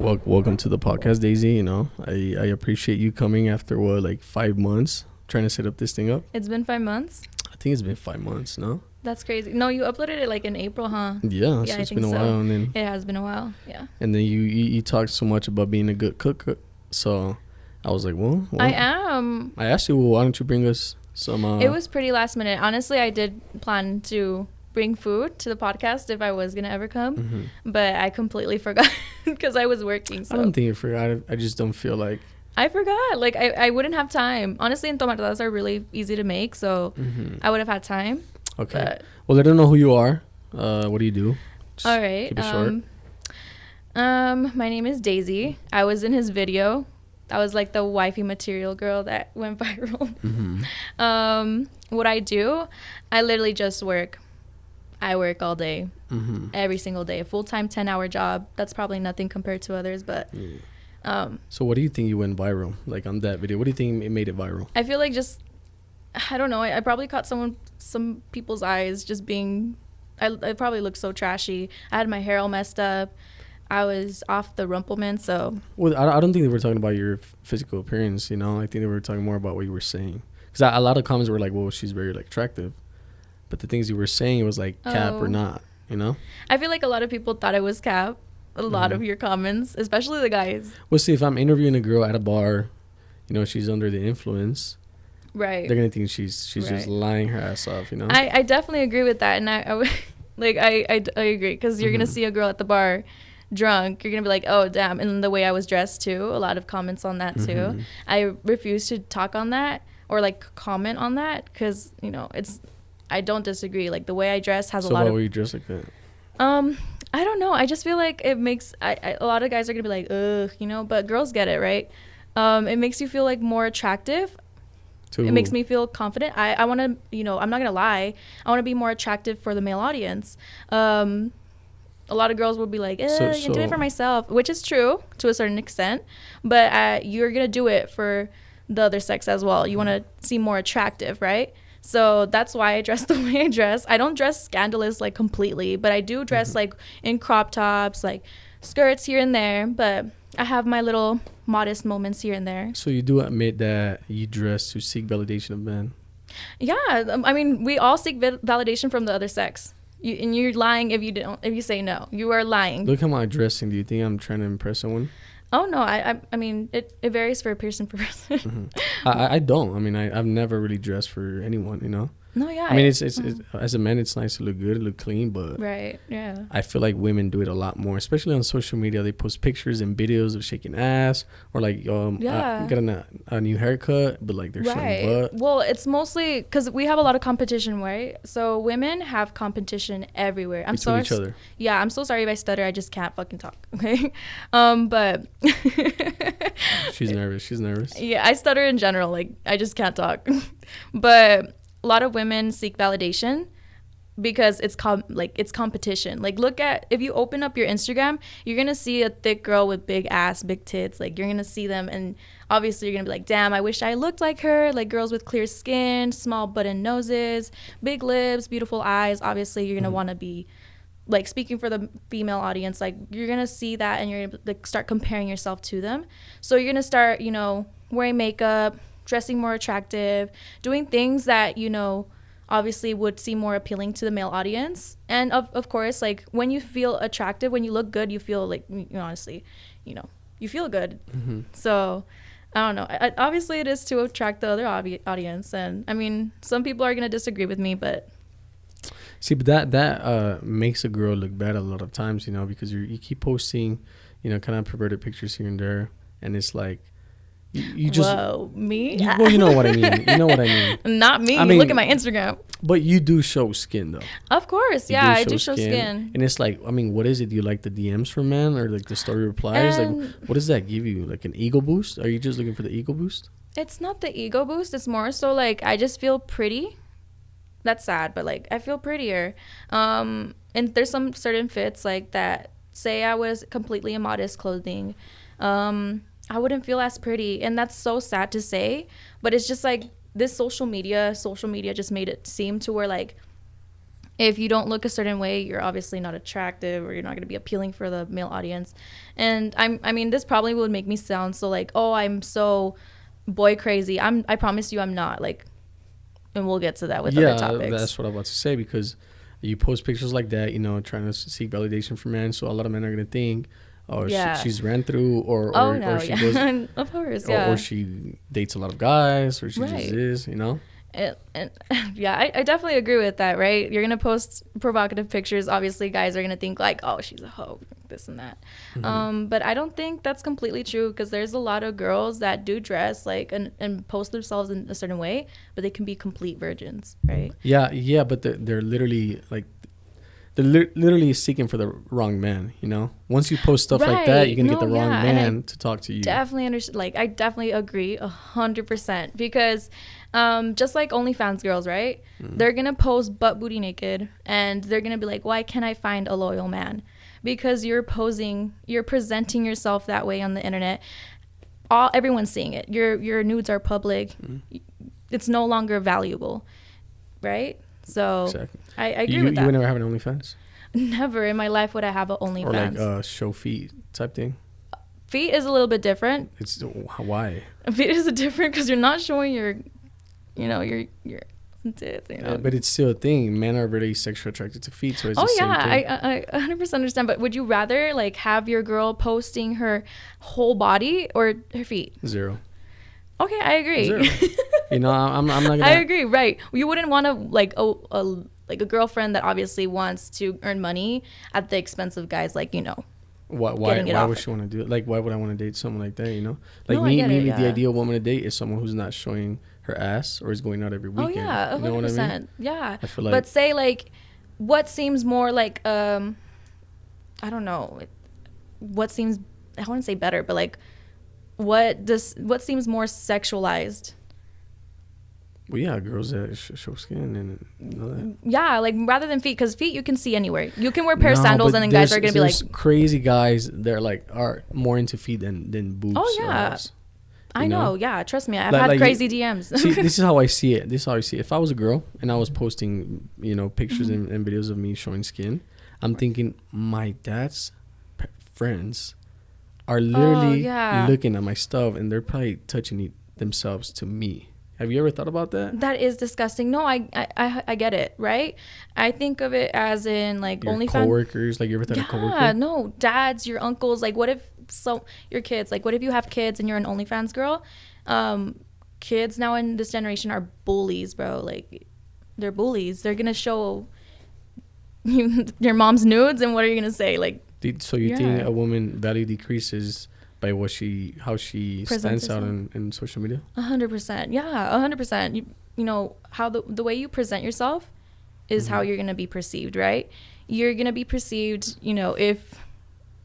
Welcome to the podcast, DayC. I appreciate you coming after 5 months trying to set up this thing up. It's been 5 months? I think it's been 5 months, no? That's crazy. No, you uploaded it in April, huh? Yeah, so it's been a while. And then, it has been a while, yeah. And then you talked so much about being a good cook, so I was like, well, I am. I asked you, well, why don't you bring us some... It was pretty last minute. Honestly, I did plan to bring food to the podcast if I was going to ever come, but I completely forgot because I was working. So. I don't think you forgot. I just don't feel like... I forgot. I wouldn't have time. Honestly, entomatadas are really easy to make, so I would have had time. Okay. Well, let them know who you are. What do you do? Just all right. Keep it short. My name is DayC. I was in his video. I was like the wifey material girl that went viral. What I do, I literally just work. I work all day, every single day. A full-time 10-hour job. That's probably nothing compared to others, but... So what do you think you went viral? Like on that video, what do you think it made it viral? I feel like I don't know. I probably caught some people's eyes just being... I probably looked so trashy. I had my hair all messed up. I was off the Rumpelman, so... Well, I don't think they were talking about your physical appearance, I think they were talking more about what you were saying. Because a lot of comments were like, well, she's very attractive. But the things you were saying, it was like cap or not, I feel like a lot of people thought I was cap. A lot of your comments, especially the guys. Well, see, if I'm interviewing a girl at a bar, she's under the influence. Right. They're going to think she's just lying her ass off, I definitely agree with that. And I agree. Because you're going to see a girl at the bar drunk. You're going to be like, oh, damn. And the way I was dressed, too. A lot of comments on that, too. I refuse to talk on that or, comment on that. Because, I don't disagree. The way I dress has a lot of... So why were you dressed like that? I don't know. I just feel like it makes... a lot of guys are going to be like, ugh, but girls get it, right? It makes you feel, more attractive. It makes me feel confident. I want to, I'm not going to lie. I want to be more attractive for the male audience. A lot of girls will be like, I'm doing it for myself, which is true to a certain extent. But you're going to do it for the other sex as well. You want to seem more attractive, right? So that's why I dress the way I dress. I don't dress scandalous completely, but I do dress in crop tops, skirts here and there. But I have my little modest moments here and there. So you do admit that you dress to seek validation of men? Yeah, I mean, we all seek validation from the other sex. And you're lying if you say no. You are lying. Look how I'm dressing. Do you think I'm trying to impress someone? Oh, no. I mean, it varies for person for person. I don't. I mean, I've never really dressed for anyone, No, yeah. I mean, it's as a man, it's nice to look good, look clean, but... Right, yeah. I feel like women do it a lot more, especially on social media. They post pictures and videos of shaking ass or got a new haircut, but they're showing butt. Well, it's mostly because we have a lot of competition, right? So women have competition everywhere. Between each other. Yeah, I'm so sorry if I stutter. I just can't fucking talk, okay? But... She's nervous. Yeah, I stutter in general. I just can't talk. But... a lot of women seek validation because it's competition. Look at, if you open up your Instagram, you're going to see a thick girl with big ass, big tits. You're going to see them, and obviously you're going to be like, damn, I wish I looked like her. Girls with clear skin, small button noses, big lips, beautiful eyes. Obviously you're going to want to be, speaking for the female audience, you're going to see that and you're going to start comparing yourself to them. So you're going to start, wearing makeup, dressing more attractive, doing things that, obviously would seem more appealing to the male audience. And of course, when you feel attractive, when you look good, you feel honestly, you feel good. So I don't know. Obviously it is to attract the other audience. And I mean, some people are going to disagree with me, but. See, but that makes a girl look bad a lot of times, because you keep posting, kind of perverted pictures here and there. And it's you just... Whoa, me? Well, you know what I mean. Not me. I mean, look at my Instagram. But you do show skin, though. Of course. Yeah, I do show skin. And it's what is it? Do you like the DMs from men or the story replies? What does that give you? An ego boost? Are you just looking for the ego boost? It's not the ego boost. It's more so I just feel pretty. That's sad, but I feel prettier. And there's some certain fits that say I was completely immodest clothing. I wouldn't feel as pretty, and that's so sad to say, but it's just this social media just made it seem to where If you don't look a certain way, you're obviously not attractive, or you're not going to be appealing for the male audience. And I mean, this probably would make me sound so like, oh, I'm so boy crazy. I promise you I'm not, like, and we'll get to that with other topics. Yeah, that's what I'm about to say, because you post pictures like that, you know, trying to seek validation from men. So a lot of men are going to think, oh, she's ran through, or she goes, of course, or she dates a lot of guys, or she just is, you know. And yeah, I definitely agree with that, right? You're gonna post provocative pictures, obviously guys are gonna think like, oh, she's a hoe, this and that. But I don't think that's completely true, because there's a lot of girls that do dress like and post themselves in a certain way, but they can be complete virgins, right? Yeah, but they're literally like, they're literally seeking for the wrong man, you know. Once you post stuff like that, you're gonna get the wrong man to talk to you. Definitely understand. Like, I definitely agree 100%, because just like OnlyFans girls, right? They're gonna post butt booty naked, and they're gonna be like, why can't I find a loyal man? Because you're presenting yourself that way on the internet. Everyone's seeing it. Your nudes are public. It's no longer valuable, right? So exactly. I agree with that. You would never have an OnlyFans? Never in my life would I have an OnlyFans. Or like show feet type thing? Feet is a little bit different. It's why? Feet is different because you're not showing your tits, you know. But it's still a thing. Men are really sexually attracted to feet, so it's the same thing. I 100% understand. But would you rather like have your girl posting her whole body or her feet? 0. Okay, I agree. 0. You know, I'm not gonna. I agree. Right. You wouldn't want to like a girlfriend that obviously wants to earn money at the expense of guys, like, you know. Why would she want to do it? Like, why would I want to date someone like that, you know? Like, maybe the ideal woman to date is someone who's not showing her ass or is going out every weekend. Oh, yeah, 100%. You know what I mean? Yeah. I feel like, but say, like, what seems more like, I don't know, what seems, I wouldn't say better, but, like, what seems more sexualized? Well, yeah, girls that show skin and all that. Yeah, like, rather than feet, because feet you can see anywhere. You can wear a pair of sandals and then guys are going to be like... crazy guys that are more into feet than boobs. Oh, yeah. I know, yeah. Trust me, I've had like crazy DMs. See, this is how I see it. If I was a girl and I was posting, you know, pictures and videos of me showing skin, I'm thinking my dad's friends are literally looking at my stuff and they're probably touching themselves to me. Have you ever thought about that? That is disgusting. No, I get it, right? I think of it as in like your coworkers. Like, you ever thought of coworkers? Yeah, no, dads, your uncles. Like, what if your kids? Like, what if you have kids and you're an OnlyFans girl? Kids now in this generation are bullies, bro. Like, they're bullies. They're gonna show your mom's nudes, and what are you gonna say? Like, so you think a woman value decreases by how she stands out in social media? 100%. Yeah, 100%. You know, how the way you present yourself is how you're going to be perceived, right? You're going to be perceived, you know, if,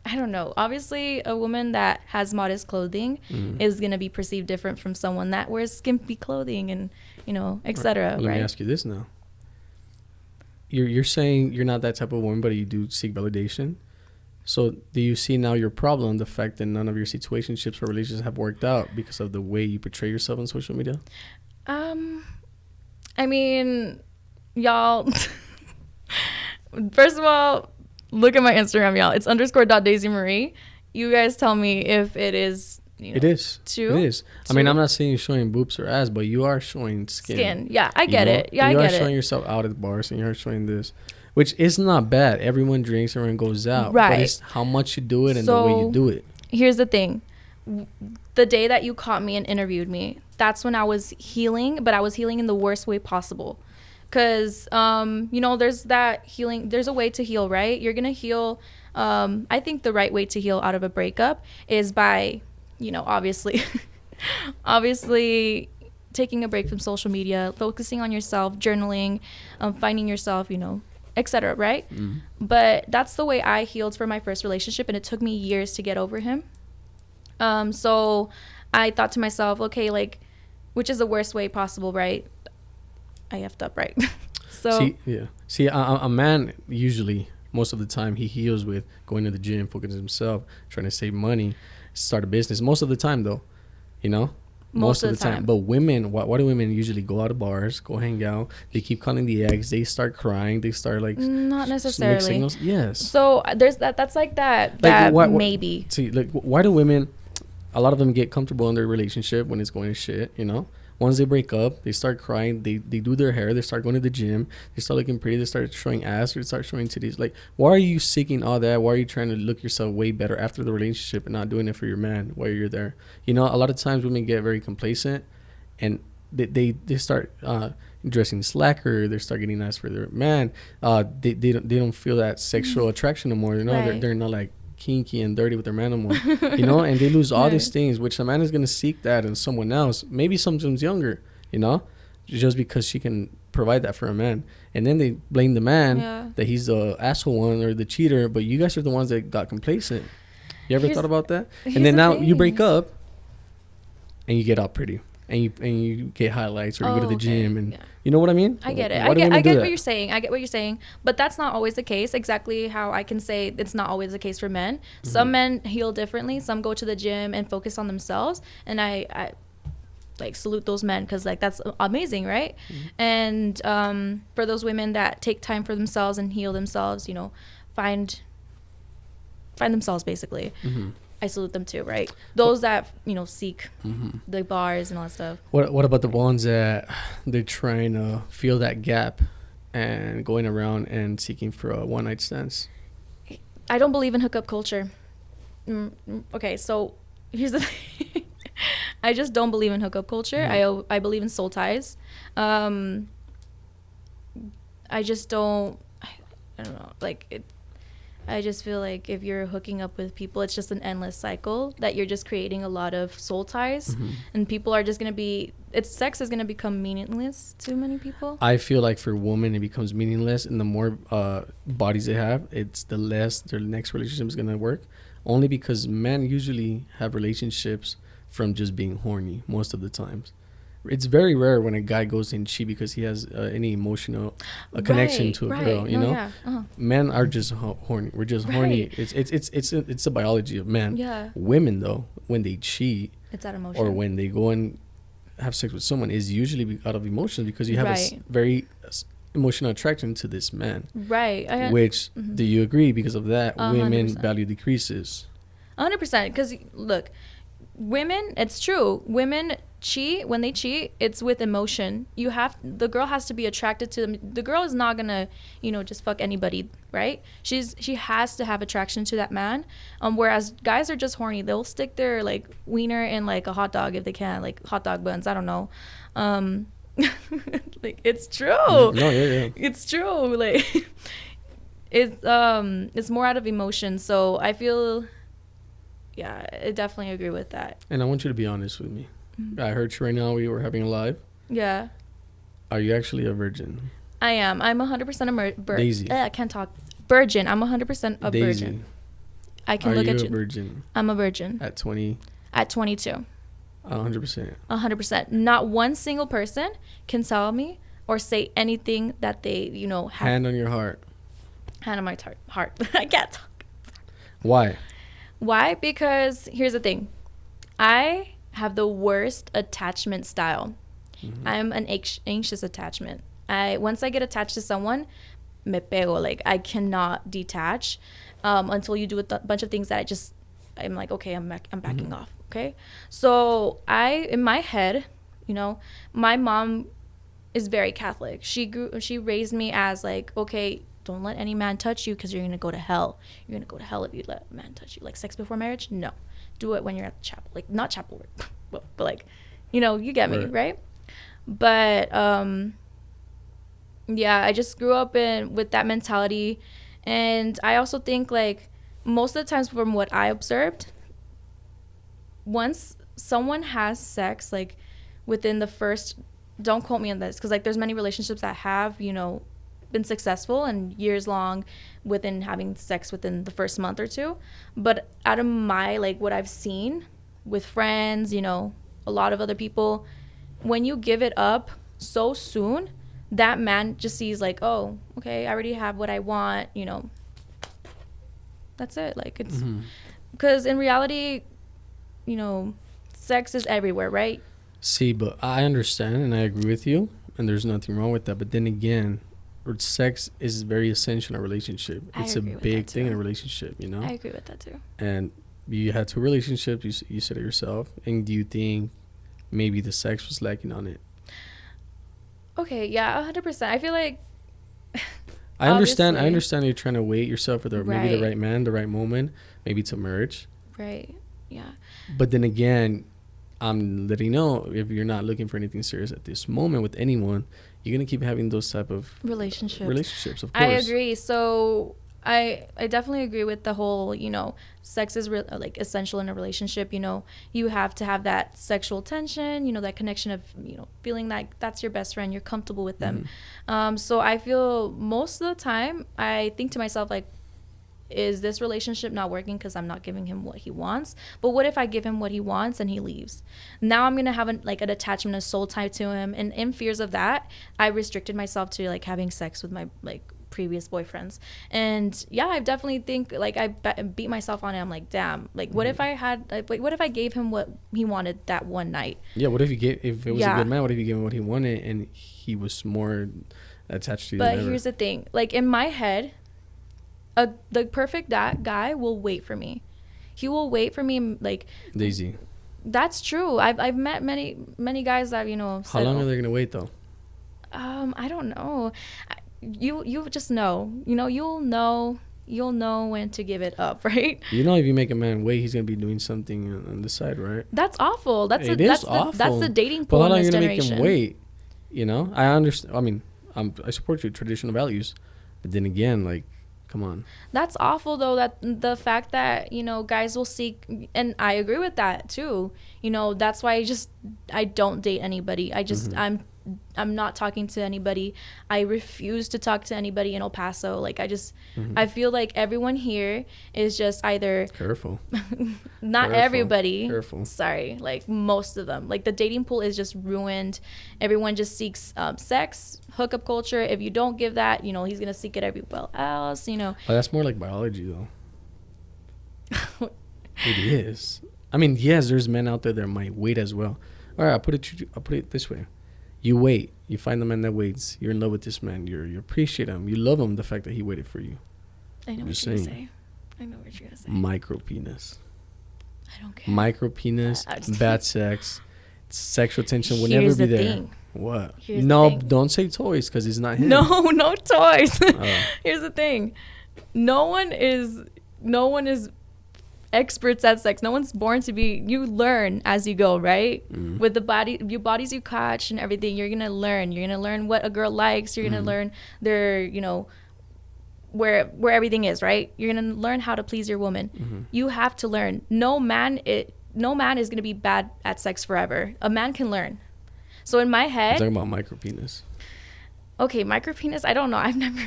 I don't know, obviously a woman that has modest clothing is going to be perceived different from someone that wears skimpy clothing and, you know, etc. Well, let me ask you this now. You're saying you're not that type of woman, but you do seek validation. So do you see now your problem, the fact that none of your situationships or relationships have worked out because of the way you portray yourself on social media? I mean, y'all, first of all, look at my Instagram, y'all. It's _.DayCMarie. You guys tell me if it is, you know, it is. True. It is. I mean, I'm not saying you're showing boobs or ass, but you are showing skin. Yeah, I get it. Yeah, I get it. You are showing yourself out at bars and you are showing this. Which is not bad. Everyone drinks, everyone goes out. Right. But it's how much you do it and the way you do it. Here's the thing. The day that you caught me and interviewed me, that's when I was healing, but I was healing in the worst way possible. Because, you know, there's that healing. There's a way to heal, right? You're going to heal. I think the right way to heal out of a breakup is by, you know, obviously taking a break from social media, focusing on yourself, journaling, finding yourself, you know, etc., right? But that's the way I healed for my first relationship, and it took me years to get over him. So I thought to myself, okay, like, which is the worst way possible, right? I effed up, right? So see, a man usually, most of the time, he heals with going to the gym, focusing on himself, trying to save money, start a business. Most of the time, though, you know, most of the time. But women, why do women usually go out of bars, go hang out? They keep counting the eggs. They start crying. They start like not necessarily signals. Yes. So there's that's like that maybe. See, like why do women? A lot of them get comfortable in their relationship when it's going to shit. You know, once they break up, they start crying. They do their hair. They start going to the gym. They start looking pretty. They start showing ass. Or they start showing titties. Like, why are you seeking all that? Why are you trying to look yourself way better after the relationship and not doing it for your man while you're there? You know, a lot of times women get very complacent, and they start dressing slacker. They start getting nice for their man. They don't feel that sexual attraction anymore. You know, right. they're not like kinky and dirty with their man anymore. You know, and they lose all right. these things, which a man is gonna seek that in someone else, maybe sometimes younger. You know, just because she can provide that for a man, and then they blame the man that he's the asshole one or the cheater. But you guys are the ones that got complacent. You ever thought about that? And then now you break up, and you get all pretty, and you get highlights, or you go to the gym, and you know what I mean. I get it. I get what you're saying. I get what you're saying, but that's not always the case. Exactly how I can say it's not always the case for men. Mm-hmm. Some men heal differently. Some go to the gym and focus on themselves, and I like salute those men, because like that's amazing, right? Mm-hmm. And for those women that take time for themselves and heal themselves, you know, find themselves basically. Mm-hmm. I salute them too, right? Those that, you know, seek the bars and all that stuff. What about the ones that they're trying to fill that gap and going around and seeking for a one night stands? I don't believe in hookup culture. Okay, so here's the thing. I just don't believe in hookup culture. I believe in soul ties. I just don't. I don't know. Like it. I just feel like if you're hooking up with people, it's just an endless cycle that you're just creating a lot of soul ties, and people are just gonna be. Sex is gonna become meaningless to many people. I feel like for women it becomes meaningless, and the more bodies they have, it's the less their next relationship is gonna work. Only because men usually have relationships from just being horny most of the times. It's very rare when a guy goes in cheat because he has any emotional connection to a girl. You know, men are just horny. We're just horny. It's the biology of men. Yeah. Women though, when they cheat, it's out of emotion. Or when they go and have sex with someone, is usually out of emotion, because you have a very emotional attraction to this man. Right. Which do you agree? Because of that, 100%. Women value decreases. 100%. Because look. Women, it's true. Women cheat. When they cheat, it's with emotion. The girl has to be attracted to them. The girl is not gonna, you know, just fuck anybody, right? She has to have attraction to that man. Whereas guys are just horny. They'll stick their like wiener in like a hot dog if they can, like hot dog buns. I don't know. Like it's true. No, yeah. It's true. Like it's more out of emotion. So I feel. Yeah, I definitely agree with that. And I want you to be honest with me. I heard you right now. We were having a live. Yeah. Are you actually a virgin? I am. I'm 100% a virgin. DayC. I can't talk. Virgin. I'm 100% a DayC. Virgin. I can look at you. Are you a virgin? I'm a virgin. At 20? At 22. 100%. 100%. Not one single person can tell me or say anything that they, you know, have. Hand on your heart. Hand on my heart. I can't talk. Why? Why? Because here's the thing. I have the worst attachment style. I'm an anxious attachment. Once I get attached to someone, me pego. Like I cannot detach until you do a bunch of things that I'm like, okay, I'm backing off. Okay. So in my head, you know, my mom is very Catholic. She raised me as like, okay, don't let any man touch you because you're going to go to hell. You're going to go to hell if you let a man touch you. Like sex before marriage? No. Do it when you're at the chapel. Like not chapel work, but like, you know, you get me, right? But yeah, I just grew up with that mentality. And I also think like most of the times from what I observed, once someone has sex, like within the first, don't quote me on this, because like there's many relationships that have, you know, been successful and years long within having sex within the first month or two. But out of my, like what I've seen with friends, you know, a lot of other people, when you give it up so soon, that man just sees like, oh, okay, I already have what I want, you know, that's it. Like it's because in reality, you know, sex is everywhere, right? See, but I understand and I agree with you, and there's nothing wrong with that. But then again, sex is very essential in a relationship. It's a big thing in a relationship, you know? I agree with that too. And you had 2 relationships, you said it yourself. And do you think maybe the sex was lacking on it? Okay, yeah, 100%. I feel like I understand you're trying to wait yourself for maybe the right man, the right moment, maybe to merge. Right. Yeah. But then again, I'm letting you know, if you're not looking for anything serious at this moment with anyone, you're gonna keep having those type of relationships, of course. I agree. So I definitely agree with the whole, you know, sex is like essential in a relationship. You know, you have to have that sexual tension, you know, that connection of, you know, feeling like that's your best friend, you're comfortable with them. So I feel most of the time I think to myself, like, is this relationship not working because I'm not giving him what he wants? But what if I give him what he wants and he leaves? Now I'm gonna have an attachment, a soul tie to him, and in fears of that, I restricted myself to like having sex with my like previous boyfriends. And yeah, I definitely think like I beat myself on it. I'm like, damn, like what if I had like what if I gave him what he wanted that one night? Yeah, what if if it was a good man? What if you gave him what he wanted and he was more attached to you? But here's the thing, like in my head, the perfect guy will wait for me. He will wait for me, like DayC. That's true. I've met many guys that, you know. How long are they gonna wait though? I don't know. You just know. You know, you'll know when to give it up, right? You know, if you make a man wait, he's gonna be doing something on the side, right? That's awful. That's awful. That's the dating pool. But how long are you gonna make him wait? You know, I understand. I mean, I support your traditional values, but then again, like, come on. That's awful though, that the fact that, you know, guys will seek, and I agree with that too. You know, that's why I don't date anybody. I just I'm not talking to anybody. I refuse to talk to anybody in El Paso. Like I feel like everyone here is just either careful. Not everybody. Careful. Sorry, like most of them. Like the dating pool is just ruined. Everyone just seeks sex, hookup culture. If you don't give that, you know, he's gonna seek it everywhere else. You know. Oh, that's more like biology though. It is. I mean, yes, there's men out there that might wait as well. All right, I'll put it this way. You wait. You find the man that waits. You're in love with this man. You appreciate him. You love him. The fact that he waited for you. I know what you're gonna say. I know what you're gonna say. Micro penis. I don't care. Micro penis. Bad sex. Sexual tension will never be there. Thing. What? Don't say toys because it's not him. No toys. Here's the thing. No one is experts at sex. No one's born to be. You learn as you go, right? With the bodies you catch and everything, you're gonna learn what a girl likes. You're gonna learn their, you know, where everything is, right? You're gonna learn how to please your woman. You have to learn. No man is gonna be bad at sex forever. A man can learn. So in my head, I'm talking about micro penis. Okay, micro penis. I don't know. I've never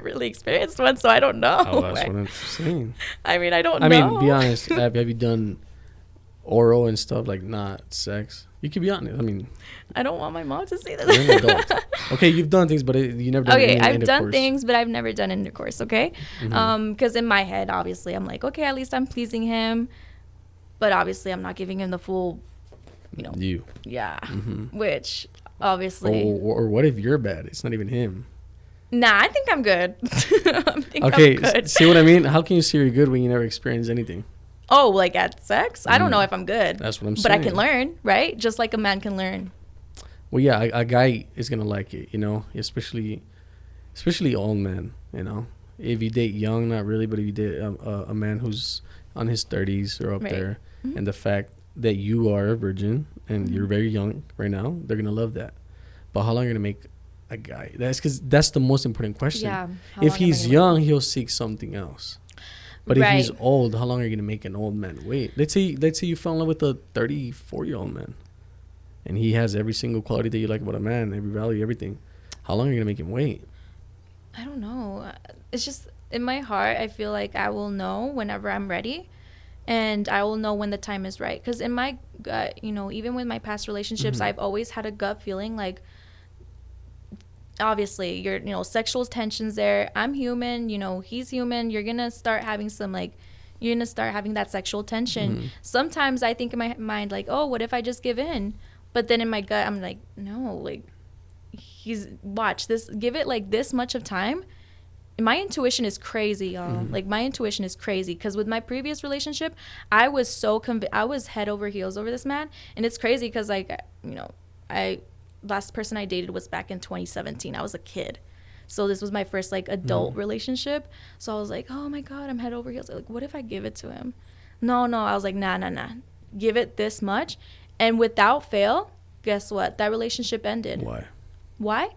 really experienced one, so I don't know. Oh, that's what I'm saying. I mean, I don't know. I mean, be honest. Have you done oral and stuff, like not sex? You can be honest. I mean, I don't want my mom to see that. You're an adult. Okay, you've done things, but you never done Okay, I've done things, but I've never done intercourse, okay? Because in my head, obviously, I'm like, okay, at least I'm pleasing him. But obviously, I'm not giving him the full, you know. You. Yeah. Which, obviously. Or what if you're bad? It's not even him. Nah, I think I'm good. I'm good. See what I mean? How can you say you're good when you never experience anything? Oh, like at sex? I don't know if I'm good. That's what I'm saying. But I can learn, right? Just like a man can learn. Well, yeah, a guy is going to like it, you know, especially old men, you know. If you date young, not really, but if you date a man who's on his 30s or up there, and the fact that you are a virgin and you're very young right now, they're going to love that. But how long are you going to make a guy? That's the most important question. Yeah. If he's young, he'll seek something else. But if he's old, how long are you going to make an old man wait? Let's say you fell in love with a 34-year-old man, and he has every single quality that you like about a man, every value, everything. How long are you going to make him wait? I don't know. It's just in my heart, I feel like I will know whenever I'm ready, and I will know when the time is right. Because in my gut, you know, even with my past relationships, I've always had a gut feeling like, obviously, sexual tensions there. I'm human, you know, he's human. You're gonna start having some, like, You're going to start having that sexual tension. Sometimes I think in my mind, like, oh, what if I just give in? But then in my gut, I'm like, no, like, watch this, give it like this much of time. My intuition is crazy, y'all. Like, my intuition is crazy. Because with my previous relationship, I was so I was head over heels over this man. And it's crazy because, like, last person I dated was back in 2017. I was a kid. So this was my first, like, adult relationship. So I was like, oh, my God, I'm head over heels. Like, what if I give it to him? No. I was like, nah. Give it this much. And without fail, guess what? That relationship ended. Why?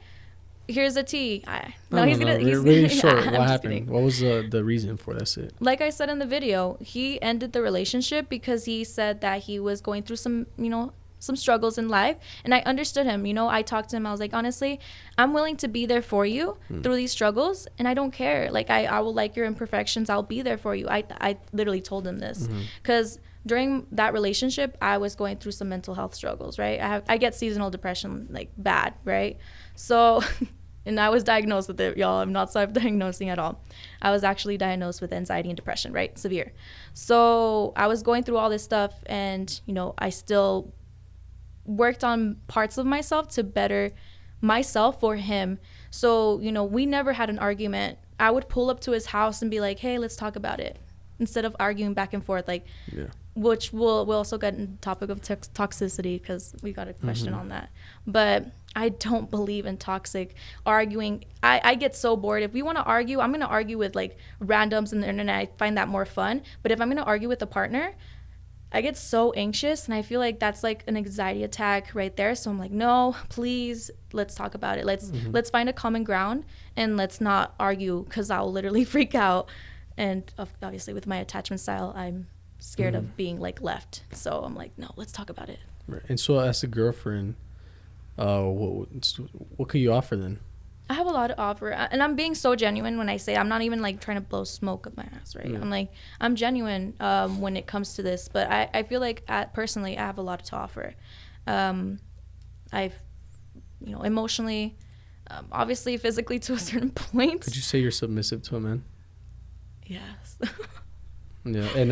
Here's a tea. He's really short. What happened? What was the reason for that? It. Like I said in the video, he ended the relationship because he said that he was going through some struggles in life. And I understood him. I talked to him. I was like, honestly, I'm willing to be there for you through these struggles. And I don't care. Like, I will like your imperfections. I'll be there for you. I literally told him this. Because during that relationship, I was going through some mental health struggles, right? I get seasonal depression, like, bad, right? So, and I was diagnosed with it, y'all. I'm not self-diagnosing at all. I was actually diagnosed with anxiety and depression, right? Severe. So I was going through all this stuff, and, I still worked on parts of myself to better myself for him. So, we never had an argument. I would pull up to his house and be like, hey, let's talk about it, instead of arguing back and forth, like, which we'll also get into the topic of toxicity, because we got a question on that. But I don't believe in toxic arguing. I get so bored. If we want to argue, I'm going to argue with, like, randoms on the internet. I find that more fun. But if I'm going to argue with a partner, I get so anxious, and I feel like that's like an anxiety attack right there. So I'm like, no, please, let's talk about it. Let's find a common ground, and let's not argue, because I'll literally freak out. And obviously with my attachment style, I'm scared of being, like, left. So I'm like, no, let's talk about it. Right. And so as a girlfriend, what could you offer then? I have a lot to offer, and I'm being so genuine when I say I'm not even, like, trying to blow smoke up my ass, right? I'm like, I'm genuine when it comes to this, but I feel like personally I have a lot to offer. I've, emotionally, obviously physically to a certain point. Could you say you're submissive to a man? Yes. Yeah, and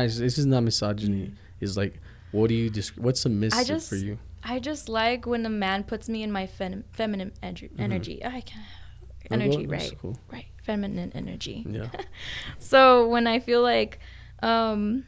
this is not misogyny. It's like, what's submissive for you? I just like when a man puts me in my feminine energy. I can't. Energy, right? Cool. Right. Feminine energy. Yeah. So when I feel like, because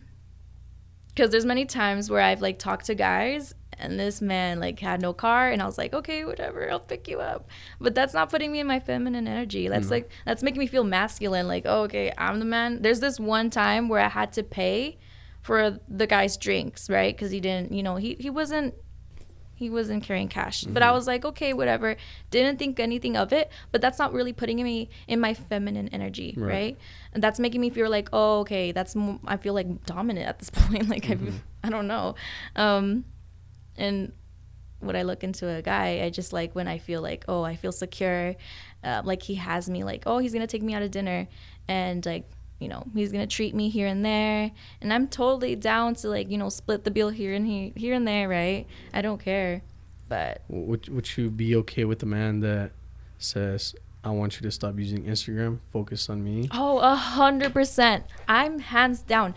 there's many times where I've, like, talked to guys, and this man, like, had no car, and I was like, okay, whatever, I'll pick you up. But that's not putting me in my feminine energy. That's that's making me feel masculine. Like, oh, okay, I'm the man. There's this one time where I had to pay for the guy's drinks, right? Because he didn't, he wasn't carrying cash. But I was like, okay, whatever. Didn't think anything of it. But that's not really putting me in my feminine energy, right? And that's making me feel like, oh, okay, I feel like dominant at this point. Like, I don't know. And when I look into a guy, I just like when I feel like, oh, I feel secure. Like, he has me, like, oh, he's going to take me out to dinner. And, like, he's going to treat me here and there. And I'm totally down to, like, split the bill here and there, right? I don't care. But would you be okay with a man that says, I want you to stop using Instagram, focus on me? Oh, 100%. I'm hands down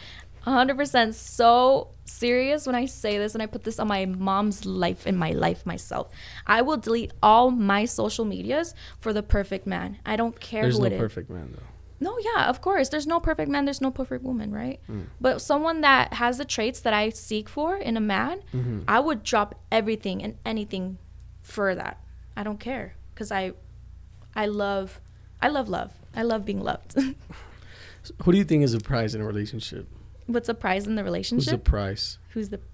100% so serious when I say this, and I put this on my mom's life and my life myself. I will delete all my social medias for the perfect man. I don't care who it is. There's no perfect man, though. No, yeah, of course. There's no perfect man. There's no perfect woman, right? But someone that has the traits that I seek for in a man, I would drop everything and anything for that. I don't care, because I love love. I love being loved. Who do you think is a prize in a relationship? What's the prize in the relationship? Who's the price?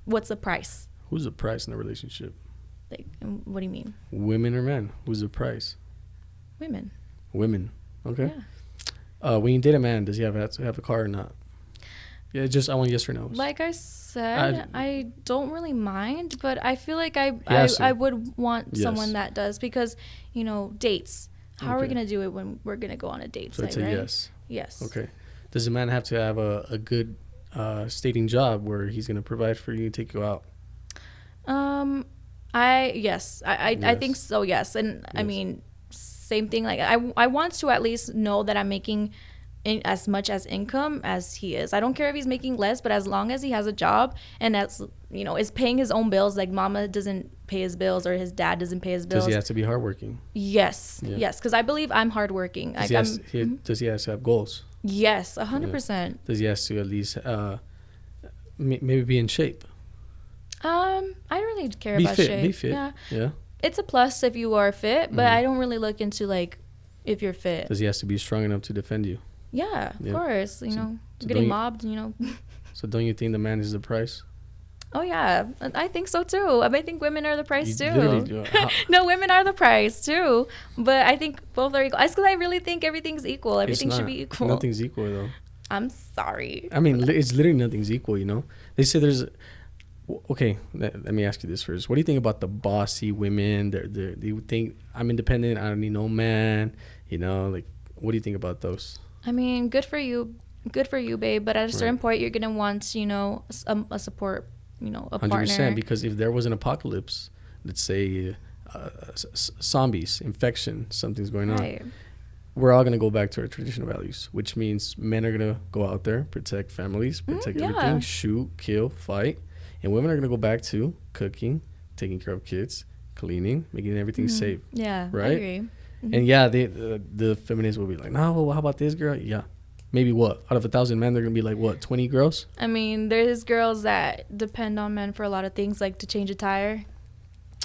What's the price? Who's the price in a relationship? Like, what do you mean? Women or men? Who's the price? Women. Okay. Yeah. When you date a man, does he have to have a car or not? Yeah, just I want yes or no. Like I said, I don't really mind, but I feel like I would want someone that does, because, dates. How are we gonna do it when we're gonna go on a date? So it's a right? yes. Yes. Okay. Does a man have to have a good stating job where he's gonna provide for you, take you out? I think so. Yes, and yes. I mean, same thing. Like, I want to at least know that I'm making as much as income as he is. I don't care if he's making less, but as long as he has a job and that's, is paying his own bills, like mama doesn't pay his bills or his dad doesn't pay his bills. Does he have to be hardworking? Yes. Yeah. Yes. Because I believe I'm hardworking. Does he have to have goals? Yes, 100%. Yeah. Does he have to at least maybe be in shape? I don't really care about shape. Be fit. Yeah. It's a plus if you are fit, but I don't really look into like if you're fit. Does he have to be strong enough to defend you? Yeah, of course. So getting mobbed, So don't you think the man is the price? Oh, yeah. I think so, too. I think women are the price, too. Literally do. No, women are the price, too. But I think both are equal. It's because I really think everything's equal. Everything should be equal. Nothing's equal, though. I'm sorry. I mean, it's literally nothing's equal, They say there's... Okay, let me ask you this first. What do you think about the bossy women? They would think, I'm independent, I don't need no man. Like, what do you think about those? I mean, good for you, babe. But at a certain point, you're gonna want, a support, a 100%, partner. Because if there was an apocalypse, let's say zombies, infection, something's going on, we're all gonna go back to our traditional values, which means men are gonna go out there, protect families, protect everything, shoot, kill, fight, and women are gonna go back to cooking, taking care of kids, cleaning, making everything safe. Yeah, right. I agree. And yeah, the feminists will be like, no, well, how about this girl? Yeah. Maybe what? Out of 1,000 men, they're going to be like, what, 20 girls? I mean, there's girls that depend on men for a lot of things, like to change a tire,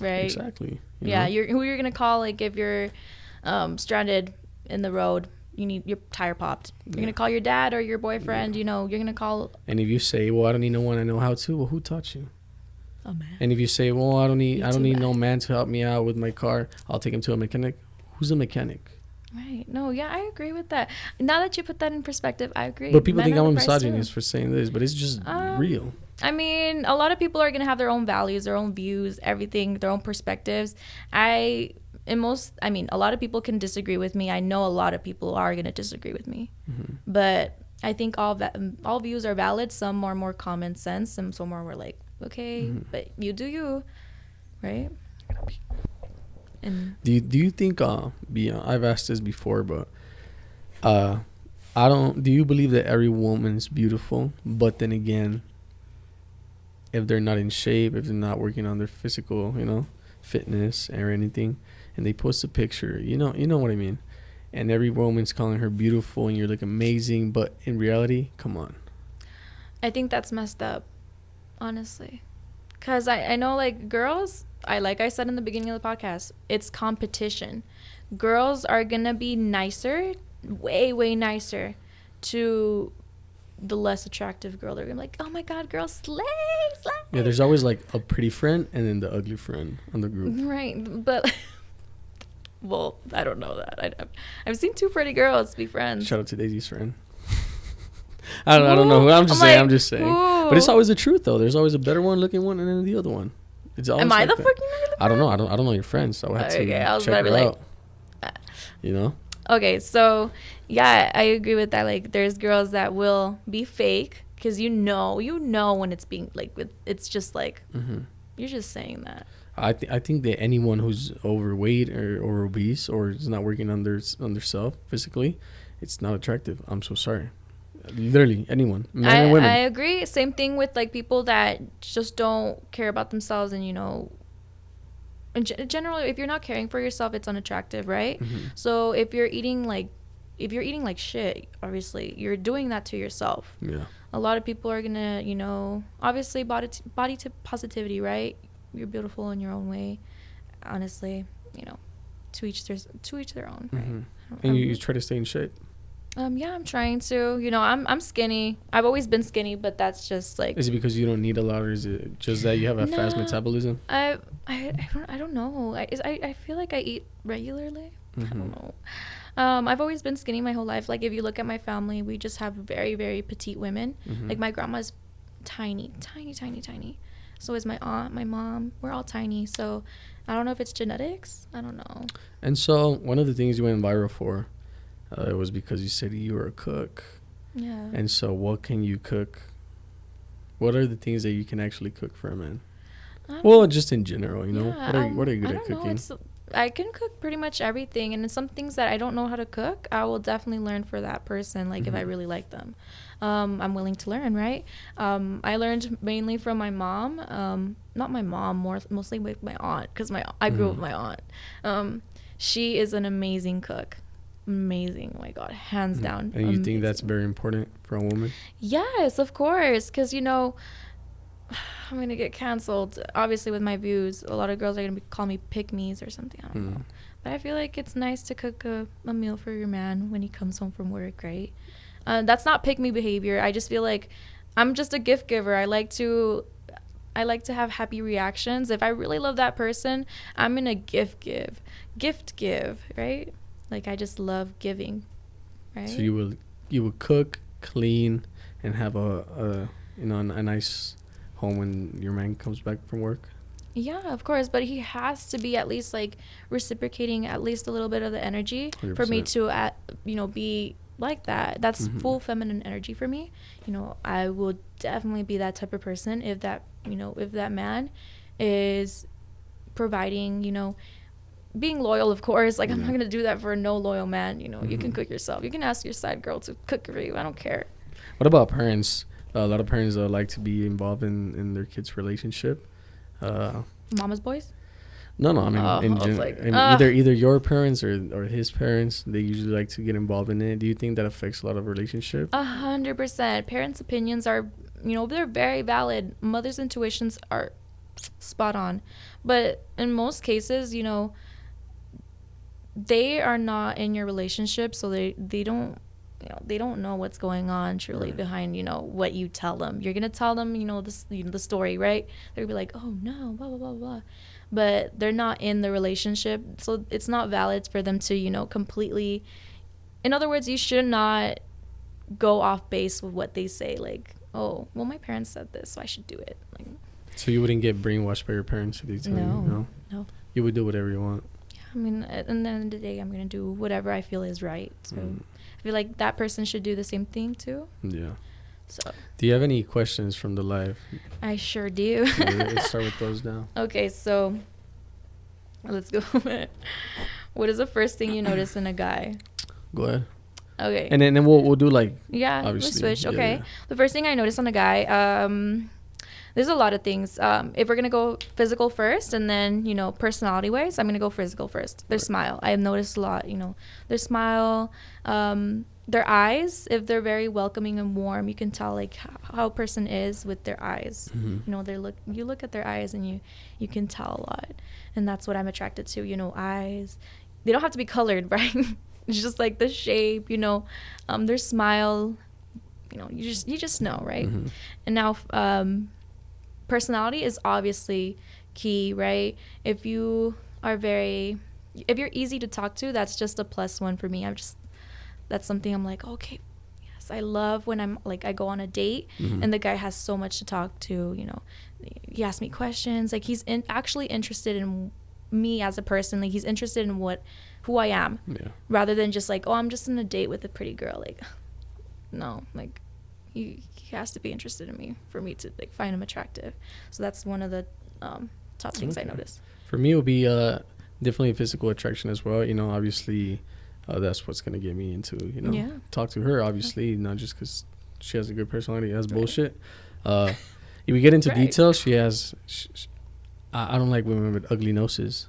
right? Exactly. Yeah, who you're going to call, like, if you're stranded in the road, you need your tire popped. You're going to call your dad or your boyfriend, you're going to call... And if you say, well, I don't need no one, I know how to, well, who taught you? Oh, man. And if you say, well, I don't need no man to help me out with my car, I'll take him to a mechanic. Who's a mechanic? Right. No, yeah, I agree with that. Now that you put that in perspective, I agree. But people think I'm a misogynist for saying this, but it's just real. I mean, a lot of people are going to have their own values, their own views, everything, their own perspectives. A lot of people can disagree with me. I know a lot of people are going to disagree with me. Mm-hmm. But I think all views are valid. Some are more common sense, and some are more like, okay, but you do you, right? And do you think I've asked this before, but do you believe that every woman is beautiful? But then again, if they're not in shape, if they're not working on their physical, fitness or anything, and they post a picture, you know what I mean, and every woman's calling her beautiful and you're like amazing, but in reality, come on. I think that's messed up, honestly, because I know, like, girls, like I said in the beginning of the podcast, it's competition. Girls are gonna be nicer, way, way nicer to the less attractive girl. They're gonna be like, oh my god, girl, slay. Yeah, there's always like a pretty friend and then the ugly friend on the group. Right, but well, I don't know that. I've seen two pretty girls be friends. Shout out to Daisy's friend. I don't know who. I'm just saying. Ooh. But it's always the truth, though. There's always a better one looking one and then the other one. It's always Am I the that. fucking I don't know. I don't know your friends, so I have to check her out. Okay, so yeah, I agree with that. Like, there's girls that will be fake because you know when it's being like, it's just like you're just saying that. I think that anyone who's overweight or obese or is not working on their self physically, it's not attractive. I'm so sorry. Literally anyone, men and women. I agree. Same thing with like people that just don't care about themselves, and in general, if you're not caring for yourself, it's unattractive, right? Mm-hmm. So if you're eating like shit, obviously you're doing that to yourself. Yeah. A lot of people are gonna, obviously body positivity, right? You're beautiful in your own way. Honestly, to each their own, right? Mm-hmm. And you try to stay in shape. Yeah, I'm trying to. I'm skinny. I've always been skinny, but that's just like. Is it because you don't need a lot, or is it just that you have a fast metabolism? I don't know. I feel like I eat regularly. Mm-hmm. I don't know. I've always been skinny my whole life. Like, if you look at my family, we just have very, very petite women. Mm-hmm. Like, my grandma's tiny. So is my aunt, my mom. We're all tiny. So I don't know if it's genetics. I don't know. And so one of the things you went viral for. It was because you said you were a cook. Yeah. And so what can you cook? What are the things that you can actually cook for a man? Well, just in general, Yeah, what are you good at cooking? I can cook pretty much everything, and some things that I don't know how to cook, I will definitely learn for that person. Like if I really like them, I'm willing to learn, right? I learned mainly from my mom. Not my mom, mostly with my aunt, because I grew up with my aunt. She is an amazing cook. Amazing. Oh my God, hands down. And you think that's very important for a woman? Yes, of course, because I'm gonna get canceled obviously with my views. A lot of girls are gonna call me pick-me's or something, I don't know, but I feel like it's nice to cook a meal for your man when he comes home from work, right? That's not pick-me behavior. I just feel like I'm just a gift giver. I like to have happy reactions. If I really love that person, I'm gonna gift give, right? Like I just love giving, right? So you will cook, clean, and have a nice home when your man comes back from work? Yeah, of course, but he has to be at least like reciprocating at least a little bit of the energy 100%. For me to be like that. That's full feminine energy for me. I will definitely be that type of person if that man is providing, being loyal, of course. Like I'm not gonna do that for no loyal man. You can cook yourself. You can ask your side girl to cook for you. I don't care. What about parents? A lot of parents like to be involved in their kids' relationship. Mama's boys? No. I mean, either your parents or his parents, they usually like to get involved in it. Do you think that affects a lot of relationships? 100%. Parents' opinions are, they're very valid. Mother's intuitions are spot on. But in most cases, they are not in your relationship, so they don't. They don't know what's going on truly behind, what you tell them. You're going to tell them, the story, right? They're going to be like, oh, no, blah, blah, blah, blah. But they're not in the relationship. So it's not valid for them to, completely. In other words, you should not go off base with what they say. Like, oh, well, my parents said this, so I should do it. Like, so you wouldn't get brainwashed by your parents if they tell you? No. You would do whatever you want. Yeah, I mean, at the end of the day, I'm going to do whatever I feel is right. So I feel like that person should do the same thing too. Yeah. So. Do you have any questions from the live? I sure do. Let's start with those now. Okay, so let's go. What is the first thing you notice in a guy? Go ahead. Okay. And then we'll do like. Yeah. Obviously. We'll switch. Okay. Yeah. The first thing I notice on a guy, there's a lot of things. If we're gonna go physical first, and then personality wise, I'm gonna go physical first. Their smile. I have noticed a lot. Their smile, their eyes. If they're very welcoming and warm, you can tell like how a person is with their eyes. You look at their eyes and you can tell a lot, and that's what I'm attracted to. Eyes. They don't have to be colored, right? It's just like the shape. Their smile. You just know, right? And now. Personality is obviously key, right? If you're easy to talk to, that's just a +1 for me. That's something I'm like, okay, yes, I love when I'm like, I go on a date and the guy has so much to talk to, he asks me questions, like he's actually interested in me as a person, like he's interested in who I am, rather than just like, oh, I'm just on a date with a pretty girl, like, no, like, he has to be interested in me for me to like find him attractive. So that's one of the top things I notice. For me, it would be definitely physical attraction as well. Obviously, that's what's gonna get me into talk to her. Obviously, not just because she has a good personality. That's bullshit. If we get into details, she has. I don't like women with ugly noses.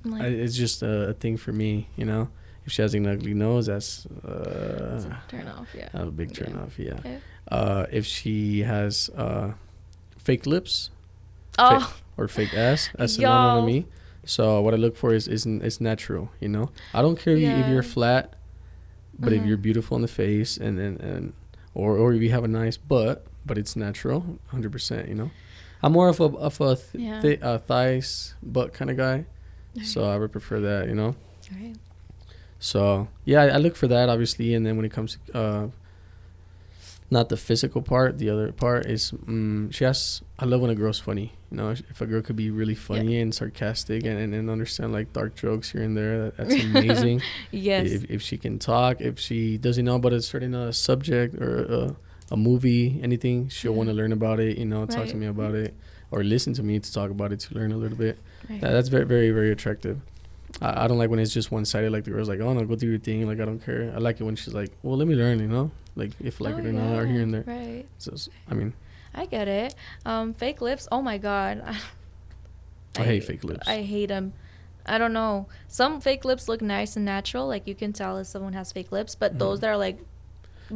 It's just a thing for me. If she has an ugly nose, that's a turn off. Yeah, a big turn off. Yeah. Okay. If she has fake lips, or fake ass, that's a no to me. So what I look for is natural. I don't care if you're flat, but if you're beautiful in the face and or if you have a nice butt, but it's natural, 100%. I'm more of a thighs butt kind of guy, so I would prefer that. Right. So yeah, I look for that obviously, and then when it comes to not the physical part, the other part is I love when a girl's funny. If a girl could be really funny and sarcastic and understand like dark jokes here and there, that's amazing. Yes. If she can talk, if she doesn't know about a certain subject or a movie, anything, she'll want to learn about it. Talk to me about it or listen to me to talk about it to learn a little bit. Right. That's very, very, very attractive. I don't like when it's just one sided. Like the girl's like, oh no, go do your thing. Like I don't care. I like it when she's like, well, let me learn. You know, like if like it or not, or here and there. Right. So I mean, I get it. Fake lips. Oh my god. I hate fake lips. I hate them. I don't know. Some fake lips look nice and natural. Like you can tell if someone has fake lips, but those that are like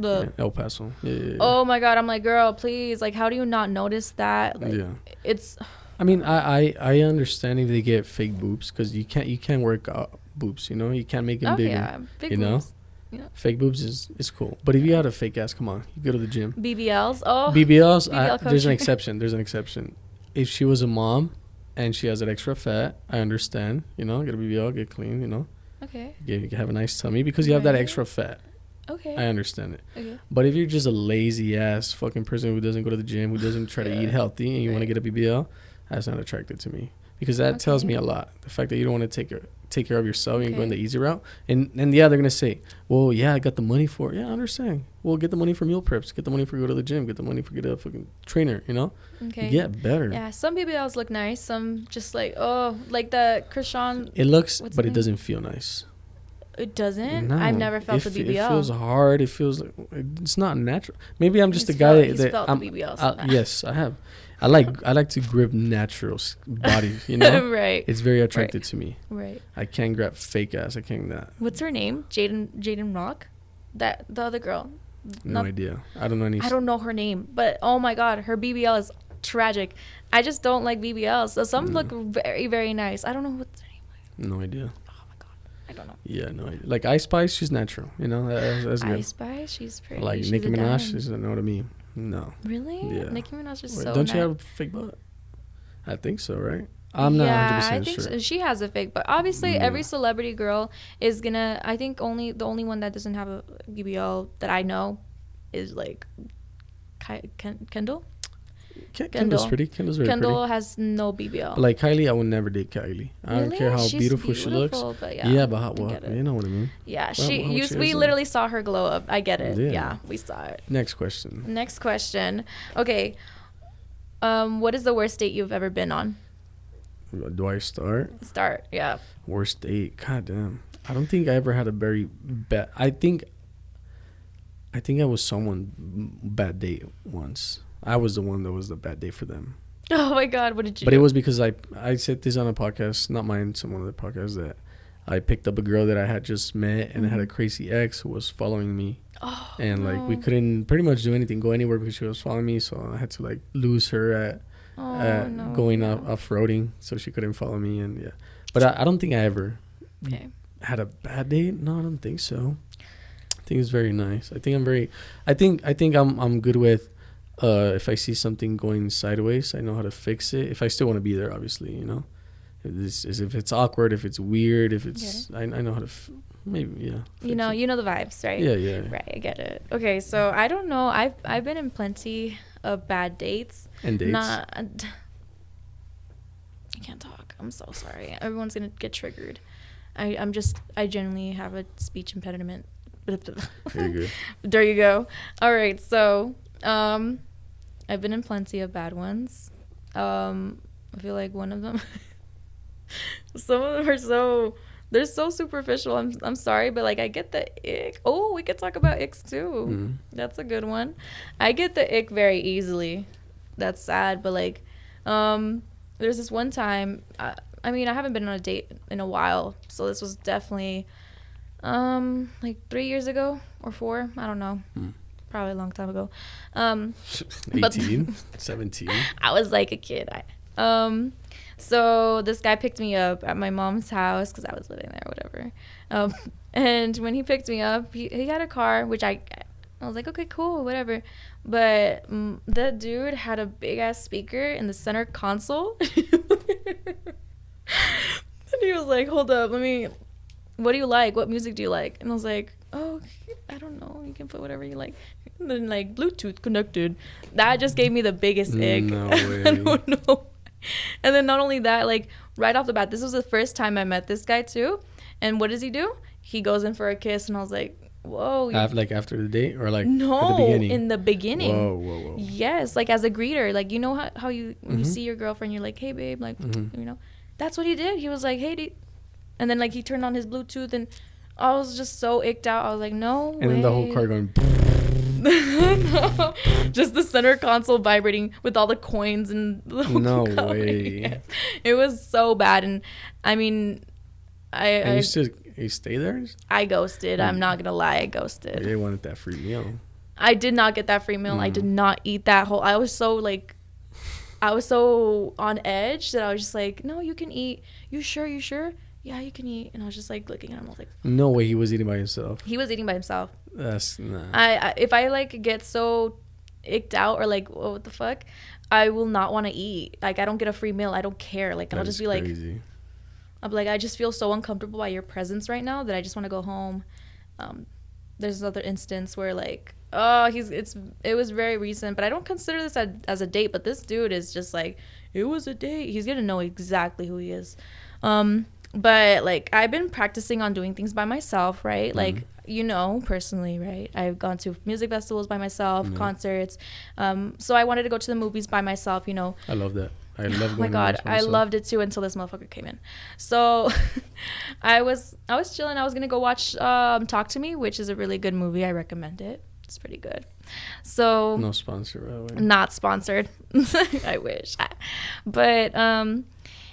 El Paso. Yeah. Oh my god. I'm like, girl, please. Like, how do you not notice that? Like, it's. I mean, I understand if they get fake boobs because you can't work out boobs. You know, you can't make them bigger. Yeah, big you boobs. Know, fake boobs is cool. But if you had a fake ass, come on, you go to the gym. BBLs. Oh. BBLs. There's an exception. If she was a mom and she has that extra fat, I understand. You know, get a BBL, get clean. You know. Okay. You can have a nice tummy because you have that extra fat. Okay. I understand it. Okay. But if you're just a lazy ass fucking person who doesn't go to the gym, who doesn't try to eat healthy, and you want to get a BBL, that's not attractive to me because that tells me a lot. The fact that you don't want to take care of yourself and going the easy route. And they're gonna say, well, yeah, I got the money for it. Yeah, I understand. Well, get the money for meal preps. Get the money for go to the gym. Get the money for get a fucking trainer. You know. Okay. Get better. Yeah, some BBLs look nice. Some just like like the Krishan. It looks, but it doesn't feel nice. It doesn't. No, I've never felt the BBL. It feels hard. It feels like it's not natural. Maybe I'm just a guy that felt the BBLs. Yes, I have. I like to grip natural body. You know, right? It's very attractive to me. Right. I can't grab fake ass. I can't that. What's her name? Jaden Rock, the other girl. No idea. I don't know any. I don't know her name, but oh my god, her BBL is tragic. I just don't like BBLs. So some look very very nice. I don't know what's her name. No idea. I don't know. Yeah, no idea. Like Ice Spice, she's natural. You know, that's good. Ice Spice, she's pretty. Like she's Nicki Minaj, she doesn't know what I mean. No. Really? Yeah. Nicki Minaj is so. Don't you have a fake butt? I think so, right? I'm not 100% sure. I think she has a fake, but obviously every celebrity girl is gonna. I think the only one that doesn't have a BBL that I know is like Kendall. Kendall's pretty. Kendall's very Kendall pretty. Has no BBL. But like Kylie, I would never date Kylie. I don't care how beautiful she looks. But but how, you know what I mean. Yeah, we literally saw her glow up. I get it. Yeah, we saw it. Next question. Okay. What is the worst date you've ever been on? Do I start? Yeah. Worst date. God damn. I don't think I ever had a very bad. I think I was someone bad date once. I was the one that was the bad day for them. Oh my god, what did you do? But it was because I said this on a podcast, not mine, someone other podcast, that I picked up a girl that I had just met and I had a crazy ex who was following me. Oh, and like we couldn't pretty much do anything, go anywhere because she was following me, so I had to like lose her at going off-roading so she couldn't follow me. And but I don't think I ever had a bad date. No, I don't think so. I think it's very nice. I think I'm good with if I see something going sideways, I know how to fix it. If I still want to be there, obviously, you know. If it's awkward, if it's weird, if it's I know how to maybe you know the vibes, right? Yeah. Right, I get it. Okay, so I don't know. I've been in plenty of bad dates. And dates. I can't talk. I'm so sorry. Everyone's gonna get triggered. I genuinely have a speech impediment. There you go. All right, so I've been in plenty of bad ones. I feel like one of them some of them they're so superficial. I'm sorry, but like I get the ick. Oh, we could talk about icks too. That's a good one. I get the ick very easily. That's sad, but like there's this one time I mean I haven't been on a date in a while, so this was definitely like 3 years ago or 4, I don't know. Probably a long time ago. 18, 17. I was like a kid. So this guy picked me up at my mom's house because I was living there or whatever. And when he picked me up, he had a car, which I was like, okay, cool, whatever. But that dude had a big ass speaker in the center console. And he was like, hold up, what do you like? What music do you like? And I was like, oh, I don't know. You can put whatever you like. And then like Bluetooth connected. That just gave me the biggest ick. No way. I don't know. And then not only that, like right off the bat, this was the first time I met this guy too. And what does he do? He goes in for a kiss, and I was like, whoa. Like after the date or like no, at the beginning? In the beginning. Whoa. Yes, like as a greeter. Like you know how you when you see your girlfriend, you're like, hey babe, like you know. That's what he did. He was like, hey, And then like he turned on his Bluetooth, and I was just so icked out. I was like, no way. And then the whole car going. No, just the center console vibrating with all the coins and no way. Yes. It was so bad. And I mean, you stay there? I ghosted. I'm not gonna lie, I ghosted. They wanted that free meal. I did not get that free meal. I did not eat that whole. I was so on edge that I was just like, no, you can eat. You sure? Yeah, you can eat. And I was just like looking at him. I was like, no way, he was eating by himself. He was eating by himself. That's not. I if I like get so icked out or like, oh, what the fuck, I will not want to eat. Like, I don't get a free meal. I don't care. Like, I'll just be crazy. Like, I'm like, I just feel so uncomfortable by your presence right now that I just want to go home. There's another instance where like, it was very recent, but I don't consider this as a date. But this dude is just like, it was a date. He's gonna know exactly who he is. But like, I've been practicing on doing things by myself, right? Like, personally, right? I've gone to music festivals by myself, concerts. So I wanted to go to the movies by myself, I love that. I love. Oh my God, I loved it too until this motherfucker came in. So I was chilling. I was gonna go watch Talk to Me, which is a really good movie. I recommend it. It's pretty good. So no sponsor, by the way. Not sponsored. I wish. But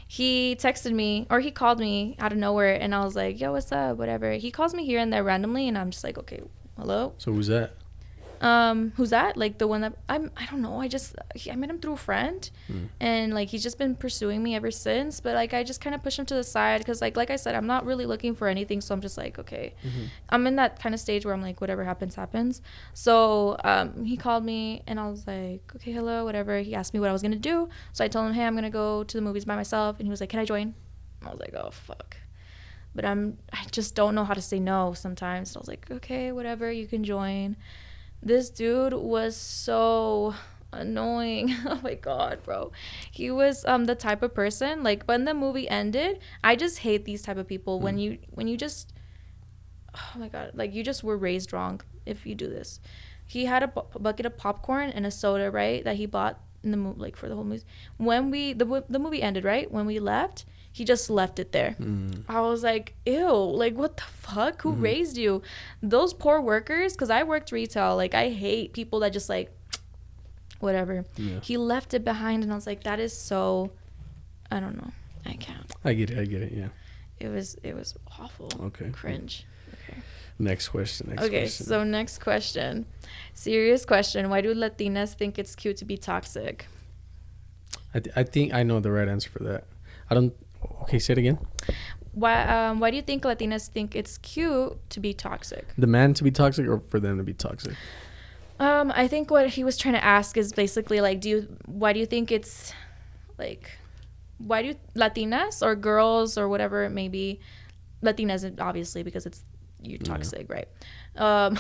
he texted me, or he called me out of nowhere, and I was like, yo, what's up, whatever. He calls me here and there randomly, and I'm just like, okay, hello. So who's that? Who's that? Like the one that I don't know. I met him through a friend, and like he's just been pursuing me ever since. But like I just kind of push him to the side because like I said, I'm not really looking for anything. So I'm just like, okay, I'm in that kind of stage where I'm like, whatever happens, happens. So he called me, and I was like, okay, hello, whatever. He asked me what I was gonna do, so I told him, hey, I'm gonna go to the movies by myself, and he was like, can I join? And I was like, oh fuck. But I just don't know how to say no sometimes. So I was like, okay, whatever, you can join. This dude was so annoying. Oh my God, bro. He was the type of person, like when the movie ended, I just hate these type of people when you just, oh my God, like you just were raised wrong if you do this. He had a bucket of popcorn and a soda, right, that he bought in the movie, like for the whole movie. When the movie ended, right, when we left, he just left it there. I was like, ew, like what the fuck? Who raised you? Those poor workers, because I worked retail. Like I hate people that just like, whatever. Yeah. He left it behind, and I was like, that is so, I don't know. I can't. I get it, yeah. It was awful. Okay. Cringe. Okay. Next question. So next question. Serious question. Why do Latinas think it's cute to be toxic? I think I know the right answer for that. I don't. Okay, say it again. Why do you think Latinas think it's cute to be toxic? The man to be toxic, or for them to be toxic? I think what he was trying to ask is basically like, why do you think it's like, why do Latinas or girls or whatever it may be, Latinas obviously because you're toxic, right? And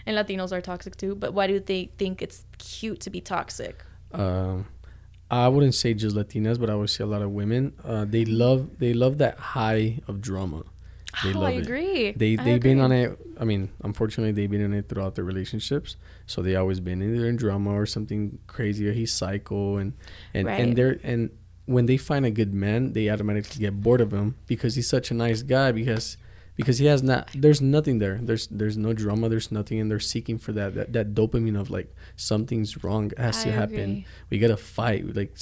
Latinos are toxic too, but why do they think it's cute to be toxic? I wouldn't say just Latinas, but I would say a lot of women. They love that high of drama. I agree. They've been on it. I mean, unfortunately, they've been in it throughout their relationships. So they always been either in drama or something crazy, or he's psycho, and when they find a good man, they automatically get bored of him because he's such a nice guy. Because he has there's nothing there. There's no drama. There's nothing, and they're seeking for that dopamine of like something's wrong has to happen. Agree. We gotta fight. Like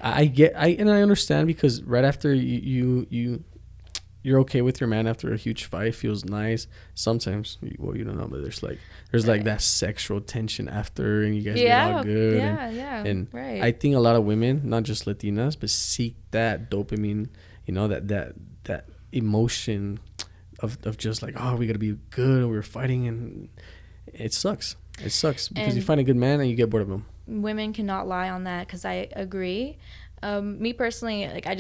I understand because right after you're okay with your man after a huge fight, it feels nice. Sometimes, well, you don't know, but there's like that sexual tension after, and you guys get all good. And right. I think a lot of women, not just Latinas, but seek that dopamine. That emotion of just like, oh, we gotta be good, we're fighting, and it sucks because you find a good man and you get bored of him. Women cannot lie on that, because I agree. Me personally, like I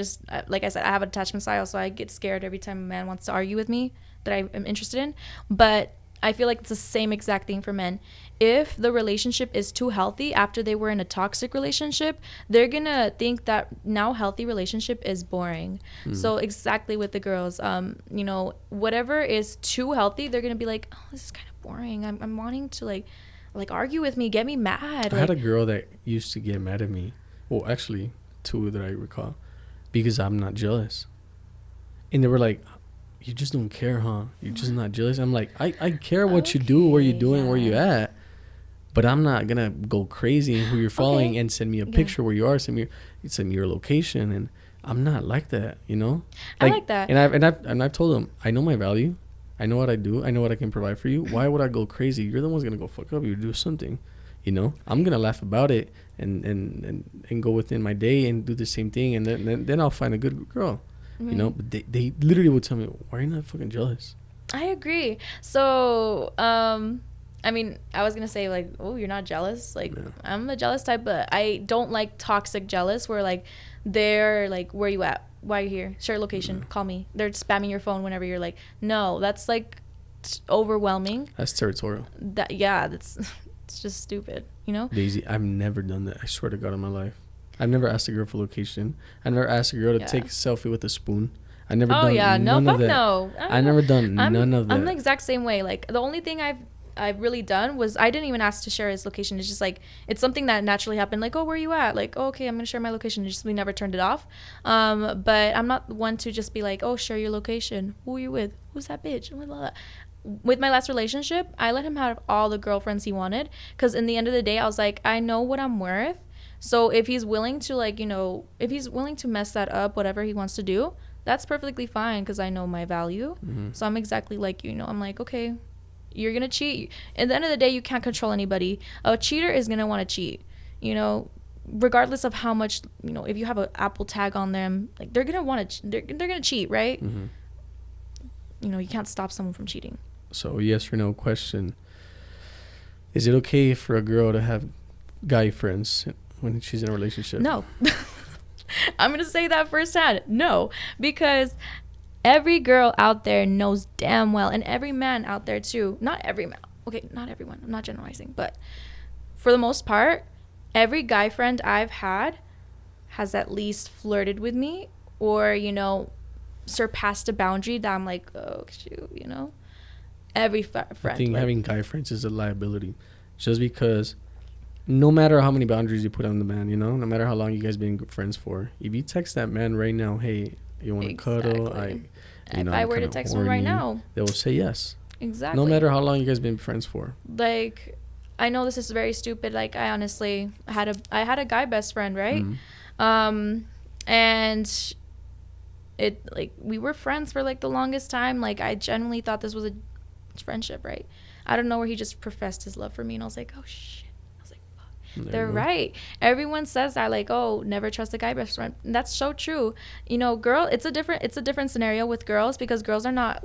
said, I have an attachment style, so I get scared every time a man wants to argue with me that I am interested in. But I feel like it's the same exact thing for men. If the relationship is too healthy after they were in a toxic relationship, they're gonna think that now healthy relationship is boring. So exactly with the girls, whatever is too healthy, they're gonna be like, oh, this is kind of boring. I'm wanting to like argue with me, get me mad. I had a girl that used to get mad at me. Well, actually, two that I recall, because I'm not jealous. And they were like, you just don't care, huh? You're just not jealous. I'm like, I care what you do, where you're doing, where you at. But I'm not going to go crazy in who you're following and send me a picture where you are. Send me your location. And I'm not like that, you know? I like that. And I've told them, I know my value. I know what I do. I know what I can provide for you. Why would I go crazy? You're the one's going to go fuck up. You do something, you know? I'm going to laugh about it and go within my day and do the same thing. And then I'll find a good girl, you know? But they literally would tell me, why are you not fucking jealous? I agree. So, I mean, I was going to say, like, oh, you're not jealous? Like, I'm the jealous type, but I don't like toxic jealous where, like, they're, like, where you at? Why are you here? Share location. Call me. They're spamming your phone whenever you're like, no, that's, like, overwhelming. That's territorial. It's just stupid, you know? Daisy, I've never done that. I swear to God in my life. I've never asked a girl for location. I never asked a girl to take a selfie with a spoon. I never done none of that. No. I never done none of that. I'm the exact same way. Like, the only thing I've really done was I didn't even ask to share his location. It's just like, it's something that naturally happened. Like, oh, where are you at? Like, oh, okay, I'm going to share my location. It's just, we never turned it off. But I'm not one to just be like, oh, share your location. Who are you with? Who's that bitch? With my last relationship, I let him have all the girlfriends he wanted. Because in the end of the day, I was like, I know what I'm worth. So if he's willing to, like, you know, if he's willing to mess that up, whatever he wants to do, that's perfectly fine because I know my value. So I'm exactly like you know, I'm like, okay, you're going to cheat. At the end of the day, you can't control anybody. A cheater is going to want to cheat, you know, regardless of how much, you know, if you have an Apple tag on them, like they're going to want to, they're going to cheat, right? You know, you can't stop someone from cheating. So yes or no question. Is it okay for a girl to have guy friends when she's in a relationship? No. I'm going to say that firsthand. No, because every girl out there knows damn well, and every man out there too. Not every man. Okay, not everyone. I'm not generalizing. But for the most part, every guy friend I've had has at least flirted with me or, you know, surpassed a boundary that I'm like, oh, shoot, you know. Every friend. I think having guy friends is a liability. Just because no matter how many boundaries you put on the man, you know, no matter how long you guys been friends for, if you text that man right now, hey, you want to cuddle? If I were to text him right now, they will say yes. Exactly. No matter how long you guys been friends for. Like, I know this is very stupid. Like, I honestly had a guy best friend, right? And it, like, we were friends for like the longest time. Like, I genuinely thought this was a friendship, right? I don't know where he just professed his love for me, and I was like, oh shit. They're right. Everyone says that, like, oh, never trust a guy best friend. And that's so true. You know, it's a different scenario with girls because girls are not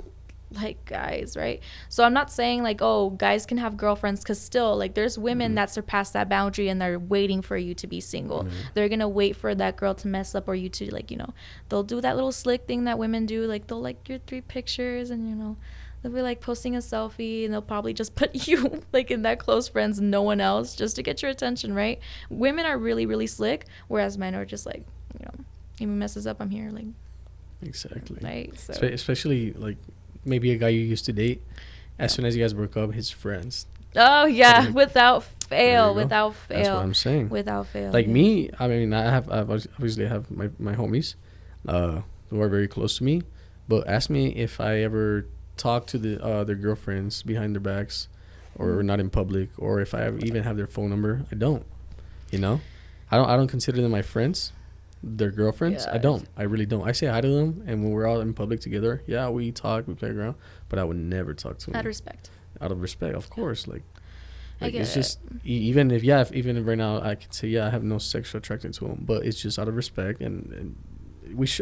like guys, right? So I'm not saying like, oh, guys can have girlfriends, because still, like, there's women that surpass that boundary and they're waiting for you to be single. They're gonna wait for that girl to mess up or you to, like, you know, they'll do that little slick thing that women do, like they'll like your 3 pictures and, you know, they'll be like posting a selfie and they'll probably just put you like in that close friends and no one else just to get your attention, right? Women are really, really slick, whereas men are just like, you know, if he messes up, I'm here, like. Exactly. Right. So. Especially like maybe a guy you used to date. As soon as you guys broke up, his friends. Oh yeah, like, without fail. That's what I'm saying. Without fail. Like me, I mean, I obviously have my homies, who are very close to me, but ask me if I ever talk to their girlfriends behind their backs or not in public, or if I even have their phone number. I don't, you know, I don't consider them my friends, their girlfriends. I really don't. I say hi to them, and when we're all in public together, yeah, we talk, we play around, but I would never talk to them out of respect, of course. Like it's just even if right now I can say I have no sexual attraction to them, but it's just out of respect, and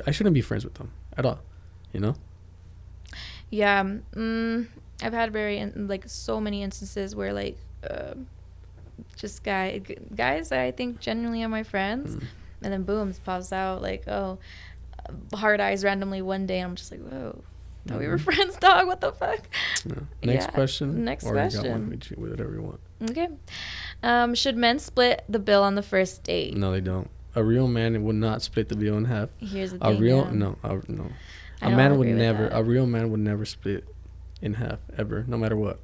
I shouldn't be friends with them at all, you know. Yeah, I've had so many instances where like just guys that I think genuinely are my friends, and then boom, it pops out like, oh, hard eyes randomly one day, and I'm just like, whoa, thought we were friends, dog. What the fuck? Yeah. Next question. Next question. You got one with whatever you want. Okay. Should men split the bill on the first date? No, they don't. A real man would not split the bill in half. Here's the thing. No. A real man would never split in half, ever, no matter what.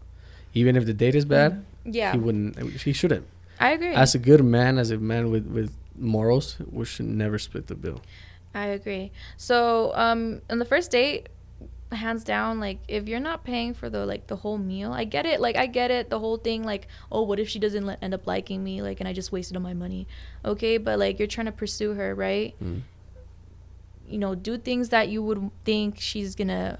Even if the date is bad, he shouldn't. I agree. As a good man, as a man with morals, we should never split the bill. I agree. So, on the first date, hands down, like, if you're not paying for the whole meal, I get it. Like, I get it. The whole thing, like, oh, what if she doesn't end up liking me? Like, and I just wasted all my money. Okay, but like, you're trying to pursue her, right? You know, do things that you would think she's gonna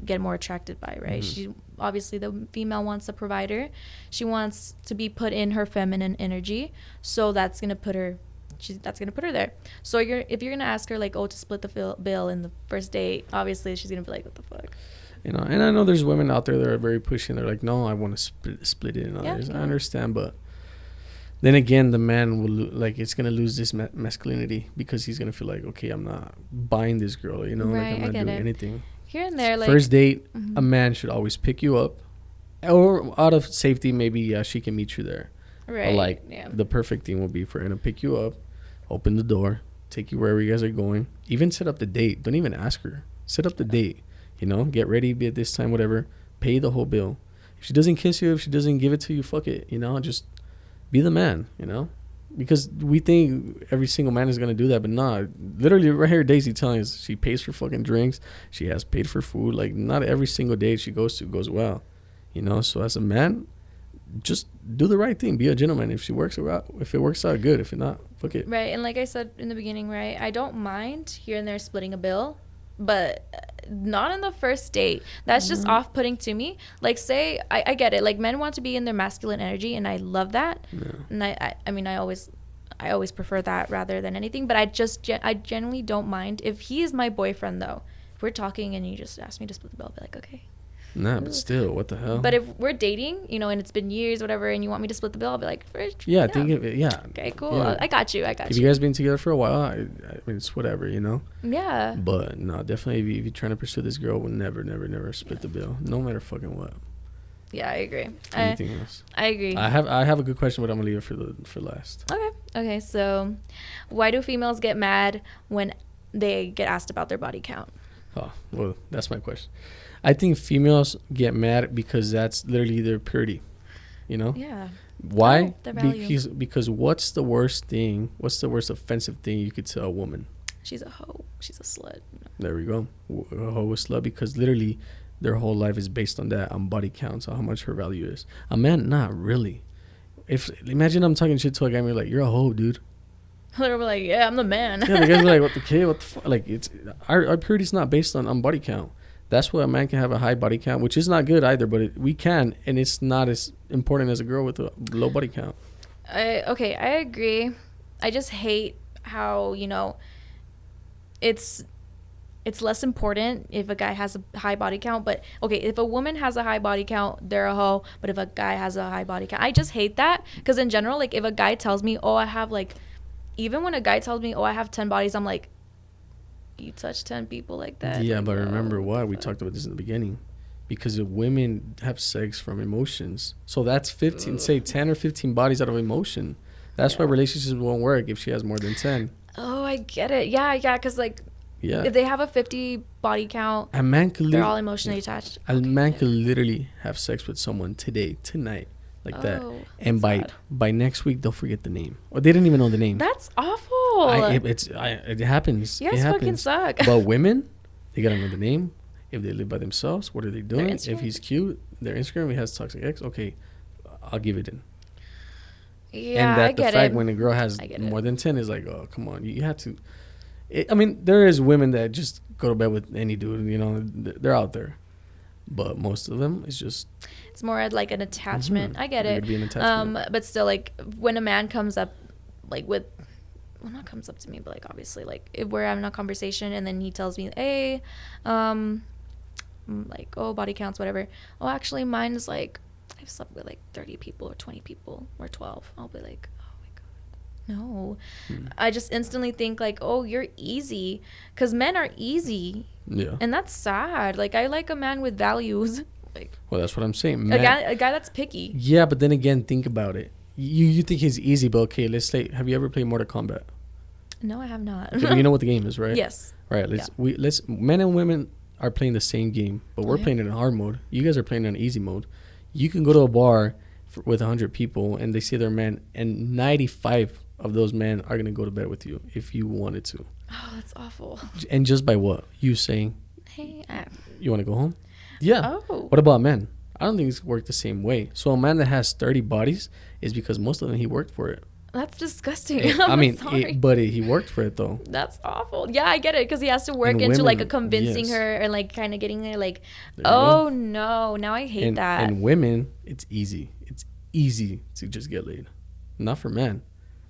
get more attracted by, right? She obviously, the female wants a provider. She wants to be put in her feminine energy, so that's gonna put her there. So if you're gonna ask her like, oh, to split the bill in the first date, obviously she's gonna be like, what the fuck, you know? And I know there's women out there that are very pushy and they're like, no, I want to split it and others. I understand, but then again, the man will like, it's gonna lose this masculinity because he's gonna feel like, okay, I'm not buying this girl, you know, right, like I'm not doing anything. Here and there, like, first date, a man should always pick you up, or out of safety, maybe she can meet you there. Right. But like, the perfect thing would be for him to pick you up, open the door, take you wherever you guys are going, even set up the date. Don't even ask her. Set up the date. You know, get ready, be at this time, whatever. Pay the whole bill. If she doesn't kiss you, if she doesn't give it to you, fuck it. You know, just be the man, you know? Because we think every single man is going to do that, but nah. Literally right here, DayC telling us she pays for fucking drinks. She has paid for food. Like, not every single date she goes to goes well, you know? So as a man, just do the right thing. Be a gentleman. If it works out, good. If not, fuck it. Right. And like I said in the beginning, right, I don't mind here and there splitting a bill, but not on the first date. That's just off-putting to me. Like, say, I get it. Like, men want to be in their masculine energy, and I love that. Yeah. And I mean, I always prefer that rather than anything. But I genuinely don't mind. If he is my boyfriend, though, if we're talking and you just ask me to split the bill, I'll be like, okay. Nah, but still, what the hell? But if we're dating, you know, and it's been years, whatever, and you want me to split the bill, I'll be like, yeah, think of it. Yeah. Okay, cool. Yeah. I got you. If you guys been together for a while, I mean, it's whatever, you know? Yeah. But no, definitely, if you're trying to pursue this girl, we'll never split the bill, no matter fucking what. Yeah, I agree. Anything else? I agree. I have a good question, but I'm gonna leave it for last. Okay. So, why do females get mad when they get asked about their body count? Oh, well, that's my question. I think females get mad because that's literally their purity, you know? Yeah. Why? Because what's the worst offensive thing you could tell a woman? She's a hoe. She's a slut. There we go. A hoe, a slut, because literally their whole life is based on that, on body counts, on how much her value is. A man, not really. Imagine I'm talking shit to a guy and you're like, you're a hoe, dude. They're like, yeah, I'm the man. Yeah, the guys be like, what the fuck? Like, it's our purity's not based on body count. That's why a man can have a high body count, which is not good either, but we can, and it's not as important as a girl with a low body count. I agree. I just hate how, you know, it's less important if a guy has a high body count, but okay, if a woman has a high body count, they're a hoe, but if a guy has a high body count, I just hate that, because in general, like, if a guy tells me, oh, I have, like, even when a guy tells me, oh, I have 10 bodies, I'm like, you touch 10 people like that? Yeah, like, but remember what? We talked about this in the beginning. Because women have sex from emotions. So that's 15, say 10 or 15 bodies out of emotion. That's why relationships won't work if she has more than 10. Oh, I get it. Yeah, because, like, if they have a 50 body count, they're all emotionally attached. A man could literally have sex with someone tonight. Like that, and by next week they'll forget the name, or they didn't even know the name. That's awful. It happens. You guys fucking suck. But women, they gotta know the name. If they live by themselves, what are they doing? If he's cute, their Instagram, he has toxic ex. Okay, I'll give it in. Yeah, and that the fact when a girl has more than 10 is like, oh, come on, you have to. I mean, there is women that just go to bed with any dude. You know, they're out there. But most of them, it's more like an attachment. I get it. Be an attachment. But still, like, when a man comes up, like, not comes up to me, but, like, obviously, like, if we're having a conversation and then he tells me, hey, like, oh, body counts, whatever. Oh, actually, mine is like, I've slept with like 30 people or 20 people or 12. I'll be like, oh my God, no. I just instantly think like, oh, you're easy, because men are easy. Yeah. And that's sad. Like, I like a man with values. Like, well, that's what I'm saying. A guy that's picky. Yeah, but then again, think about it. You think he's easy, but okay, let's say, have you ever played Mortal Kombat? No, I have not. Okay, but you know what the game is, right? Yes. Right. Men and women are playing the same game, but we're playing it in hard mode. You guys are playing in easy mode. You can go to a bar with 100 people, and they say they're men, and 95 of those men are gonna go to bed with you if you wanted to. Oh, that's awful. And just by what? You saying, hey, you want to go home? Yeah. Oh. What about men? I don't think it's worked the same way. So a man that has 30 bodies is because most of them he worked for it. That's disgusting. But he worked for it though. That's awful. Yeah, I get it because he has to work into women, like a convincing her and like kind of getting her like, oh no, now I hate that. And women, it's easy. It's easy to just get laid. Not for men.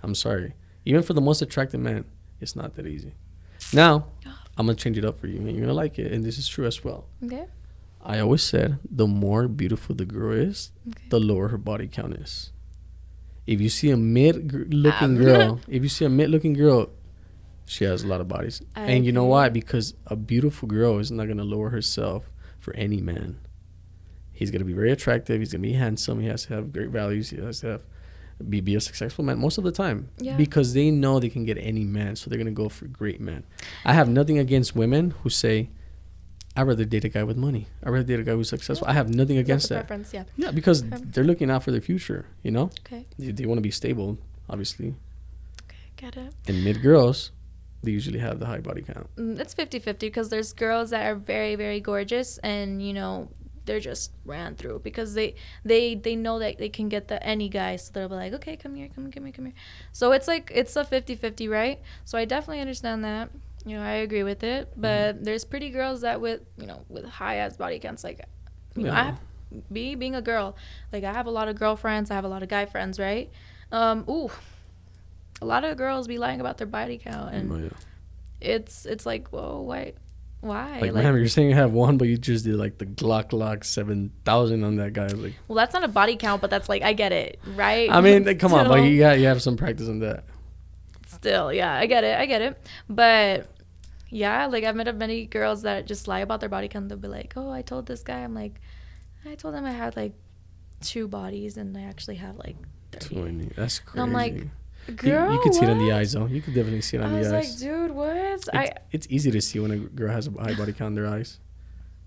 I'm sorry. Even for the most attractive man, it's not that easy. Now, I'm gonna change it up for you, and you're gonna like it. And this is true as well. Okay. I always said the more beautiful the girl is, the lower her body count is. If you see a mid-looking girl, she has a lot of bodies. And you know why? Because a beautiful girl is not going to lower herself for any man. He's going to be very attractive. He's going to be handsome. He has to have great values. He has to be a successful man most of the time. Yeah. Because they know they can get any man. So they're going to go for great men. I have nothing against women who say, I'd rather date a guy with money. I'd rather date a guy who's successful. I have nothing against that. Preference, yeah. Yeah, because they're looking out for their future, you know? Okay. They want to be stable, obviously. Okay, get it. And mid girls, they usually have the high body count. It's 50-50 because there's girls that are very, very gorgeous and, you know, they're just ran through because they know that they can get any guy. So they'll be like, okay, come here. So it's like, it's a 50-50, right? So I definitely understand that. You know, I agree with it, but there's pretty girls that with high ass body counts, like, you know, being a girl, like I have a lot of girlfriends, I have a lot of guy friends, right? A lot of girls be lying about their body count, and it's like, whoa, why? Like, man, you're saying you have one, but you just did like the Glock 7,000 on that guy. Like, well, that's not a body count, but that's like, I get it, right? I mean, come on, but you have some practice on that. Still, yeah, I get it, but yeah, like I've met many girls that just lie about their body count. They'll be like, oh, I told this guy, I'm like, I told him I had like 2 bodies and I actually have like 30. 20. That's crazy. And I'm like, girl, you could see it on the eyes though. You could definitely see it on the eyes. I was like, dude, what? It's easy to see when a girl has a high body count in their eyes.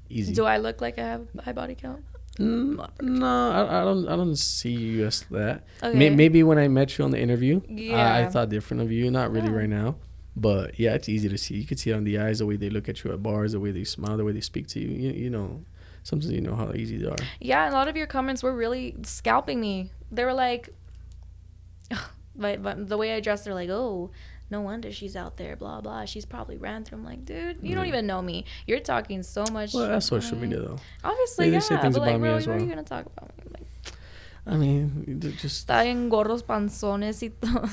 Easy. Do I look like I have a high body count? No, I don't see you as that. Okay. Maybe when I met you on the interview, I thought different of you. Not really right now, but yeah, it's easy to see. You can see it on the eyes, the way they look at you at bars, the way they smile, the way they speak to you. You know, sometimes you know how easy they are. Yeah, a lot of your comments were really scalping me. They were like, but the way I dressed, they're like, oh, no wonder she's out there, blah, blah. She's probably ran through. I'm like, dude, you don't even know me. You're talking so much. Well, that's social media, though. Obviously, they say things about me as well. What are you going to talk about me? Like, I mean, just... Está en gorros, panzones y todo.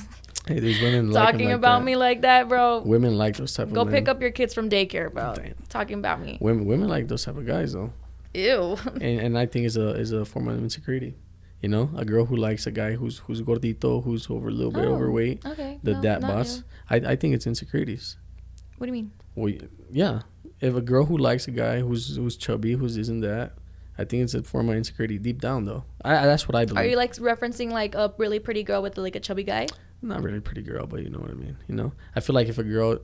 Hey, there's women talking like about that. Me like that, bro. Women like those type of men. Go pick up your kids from daycare, bro. Damn. Talking about me. Women like those type of guys, though. Ew. And I think it's a form of insecurity. You know, a girl who likes a guy who's gordito, who's a little bit overweight. Okay. That boss. I think it's insecurities. What do you mean? Well, yeah. If a girl who likes a guy who's chubby, who's isn't that, I think it's a form of insecurity deep down, though. That's what I believe. Are you like referencing like a really pretty girl with like a chubby guy? Not really pretty girl, but you know what I mean. You know, I feel like if a girl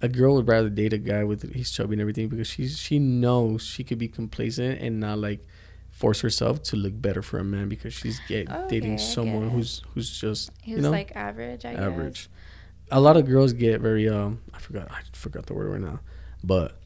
would rather date a guy with he's chubby and everything because she knows she could be complacent and not like force herself to look better for a man because she's dating someone who's just like average. I guess. A lot of girls get very I forgot the word right now, but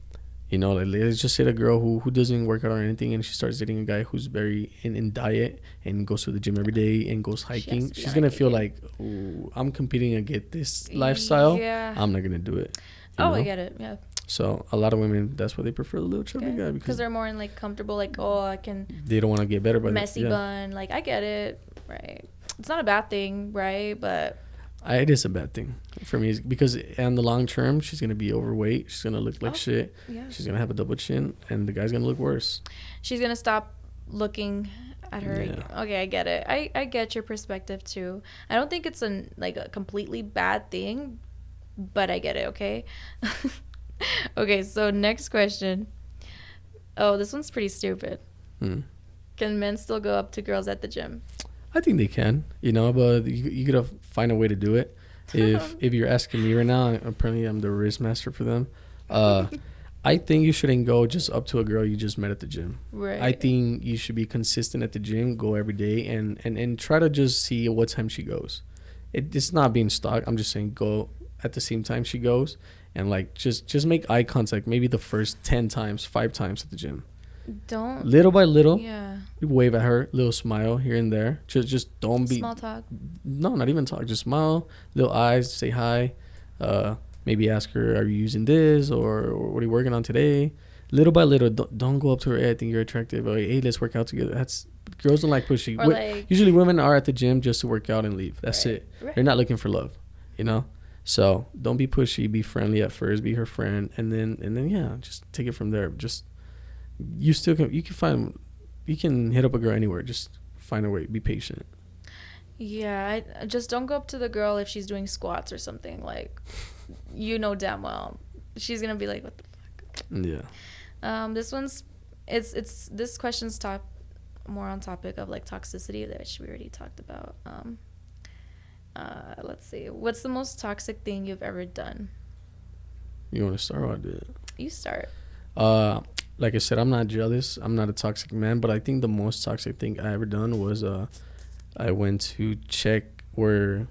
you know, like let's just say the girl who doesn't work out or anything and she starts dating a guy who's very in diet and goes to the gym every day and goes hiking. She's gonna feel like, ooh, I'm competing against this lifestyle. Yeah. I'm not gonna do it. I get it. Yeah. So a lot of women, that's why they prefer the little chubby guy because they're more in like comfortable, like, oh, I can. They don't want to get better, but messy bun. Like I get it, right? It's not a bad thing, right? But it is a bad thing for me because in the long term, she's gonna be overweight. She's gonna look like shit. Yeah. She's gonna have a double chin, and the guy's gonna look worse. She's gonna stop looking at her. Yeah. Okay, I get it. I get your perspective too. I don't think it's a completely bad thing, but I get it. Okay. Okay, so next question. Oh, this one's pretty stupid. Can men still go up to girls at the gym? I think they can, but you gotta find a way to do it. If you're asking me right now, apparently I'm the wrist master for them. I think you shouldn't go just up to a girl you just met at the gym. Right. I think you should be consistent at the gym, go every day, and try to just see what time she goes. It's not being stalked. I'm just saying go at the same time she goes, and like just make eye contact maybe the first 10 times, 5 times at the gym. Don't little by little. Yeah. Wave at her, little smile here and there. Just don't be small talk. No, not even talk. Just smile, little eyes, say hi. Maybe ask her, are you using this, or what are you working on today? Little by little. Don't go up to her. Hey, I think you're attractive. Or, hey, let's work out together. That's girls don't like pushy. Usually women are at the gym just to work out and leave. That's it. Right. They're not looking for love, you know. So don't be pushy. Be friendly at first. Be her friend, and then yeah, just take it from there. Just you can hit up a girl anywhere. Just find a way. Be patient. Yeah, I just don't go up to the girl if she's doing squats or something. Like, you know damn well she's gonna be like, what the fuck? Yeah. This question's more on topic of like toxicity, which we already talked about. Let's see. What's the most toxic thing you've ever done? You want to start or I do it? You start. Like I said, I'm not jealous. I'm not a toxic man, but I think the most toxic thing I ever done was I went to check where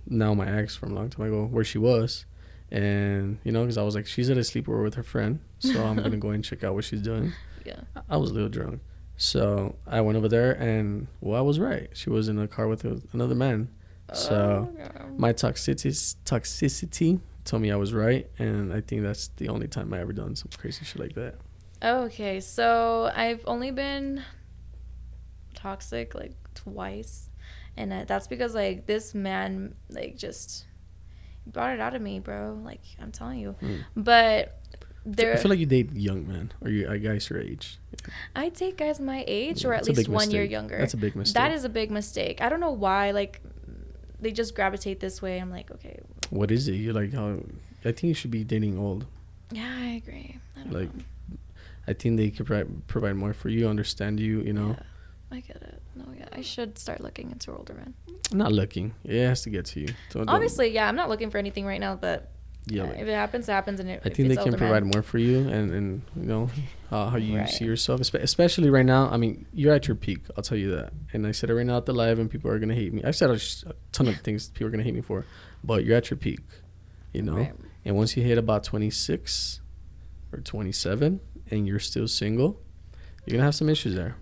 now my ex from a long time ago, where she was. And, you know, because I was like, she's at a sleepover with her friend, so I'm going to go and check out what she's doing. Yeah. I was a little drunk. So I went over there, and, well, I was right. She was in a car with another man. So my toxicity told me I was right, and I think that's the only time I ever done some crazy shit like that. Okay, so I've only been toxic, like, twice. And that's because, like, this man, like, just brought it out of me, bro. Like, I'm telling you. But I feel like you date young men, or guys your age. I date guys my age, or at least 1 year younger. That's a big mistake. That is a big mistake. I don't know why. Like, they just gravitate this way. I'm like, okay. What is it? You're like, I think you should be dating old. Yeah, I agree. I don't know. I think they could provide more for you, understand you, you know. Yeah, I get it. No, yeah, I should start looking into older men. Not looking. It has to get to you. Obviously, yeah, I'm not looking for anything right now, but yeah, if it happens, it happens. And I think they can provide more for you, and you know how you see yourself, especially right now. I mean, you're at your peak. I'll tell you that. And I said it right now at the live, and people are gonna hate me. I've said a ton of things people are gonna hate me for, but you're at your peak, you know. Right. And once you hit about 26 or 27, and you're still single, you're gonna have some issues there.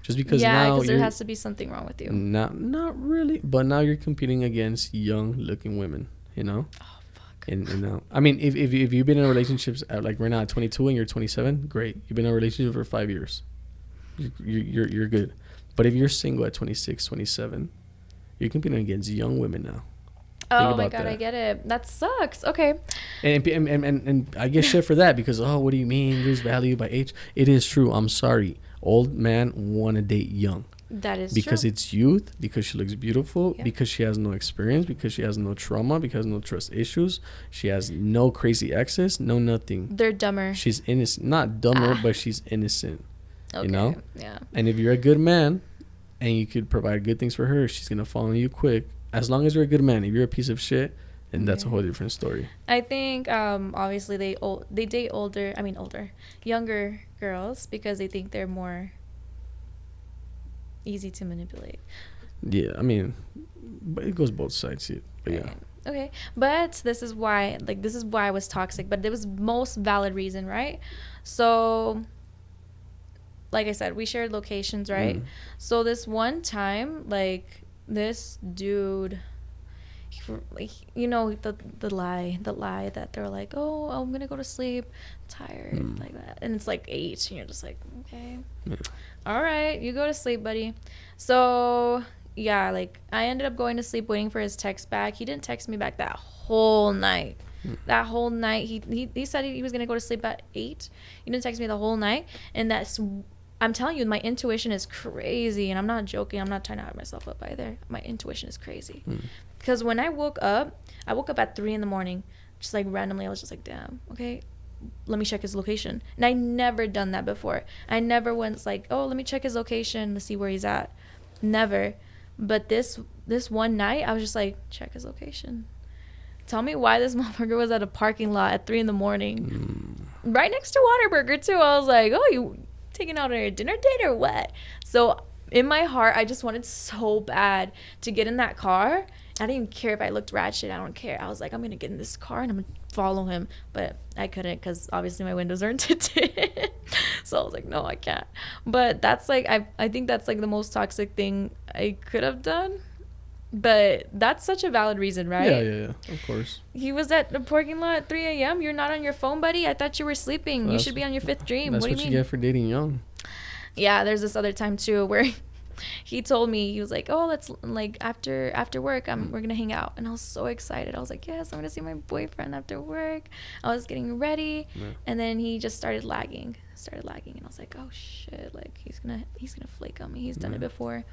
Just because now there has to be something wrong with you. Not really, but now you're competing against young-looking women, you know. Oh fuck. And now, I mean, if you've been in relationships like right now at 22 and you're 27, great. You've been in a relationship for 5 years. You're good. But if you're single at 26, 27, you're competing against young women now. Oh my god, I get it. That sucks. Okay. And I get shit for that because what do you mean lose value by age? It is true. I'm sorry. Old man want to date young. That is because true. It's youth, because she looks beautiful, because she has no experience, because she has no trauma, because no trust issues. She has no crazy exes, no nothing. They're dumber. She's innocent. Not dumber, but she's innocent. Okay. You know? Yeah. And if you're a good man and you could provide good things for her, she's going to fall on you quick. As long as you're a good man. If you're a piece of shit, then that's a whole different story. I think obviously they date younger girls because they think they're more easy to manipulate. Yeah, I mean, but it goes both sides. But yeah. Okay, but this is why I was toxic, but it was most valid reason, right? So, like I said, we shared locations, right? So this one time, like, this dude, like, you know, the lie that they're like, oh, I'm gonna go to sleep, tired, like that, and it's like 8 and you're just like, okay, all right, you go to sleep, buddy. So yeah, like, I ended up going to sleep waiting for his text back. He didn't text me back that whole night. That whole night he said he was gonna go to sleep at 8. He didn't text me the whole night, and I'm telling you, my intuition is crazy, and I'm not joking. I'm not trying to hype myself up either. My intuition is crazy. Because when I woke up at 3 a.m, just like randomly. I was just like, damn, okay, let me check his location. And I never done that before. I never went like, oh, let me check his location to see where he's at. Never. But this one night, I was just like, check his location. Tell me why this motherfucker was at a parking lot at 3 a.m, right next to Whataburger too. I was like, oh, you taking out a dinner date or what? So in my heart, I just wanted so bad to get in that car I didn't even care if I looked ratchet. I don't care. I was like, I'm gonna get in this car and I'm gonna follow him, but I couldn't because obviously my windows aren't tinted. So I was like, no, I can't. But that's like, I think that's like the most toxic thing I could have done. But that's such a valid reason, right? Yeah, of course. He was at the parking lot at 3 a.m. You're not on your phone, buddy. I thought you were sleeping. You should be on your fifth dream. That's what do you mean? Get for dating young. Yeah, there's this other time too where he told me, he was like, oh, let's like after work, we're gonna hang out. And I was so excited. I was like, yes, I'm gonna see my boyfriend after work. I was getting ready, and then he just started lagging, and I was like, oh shit, like he's gonna flake on me. He's done it before.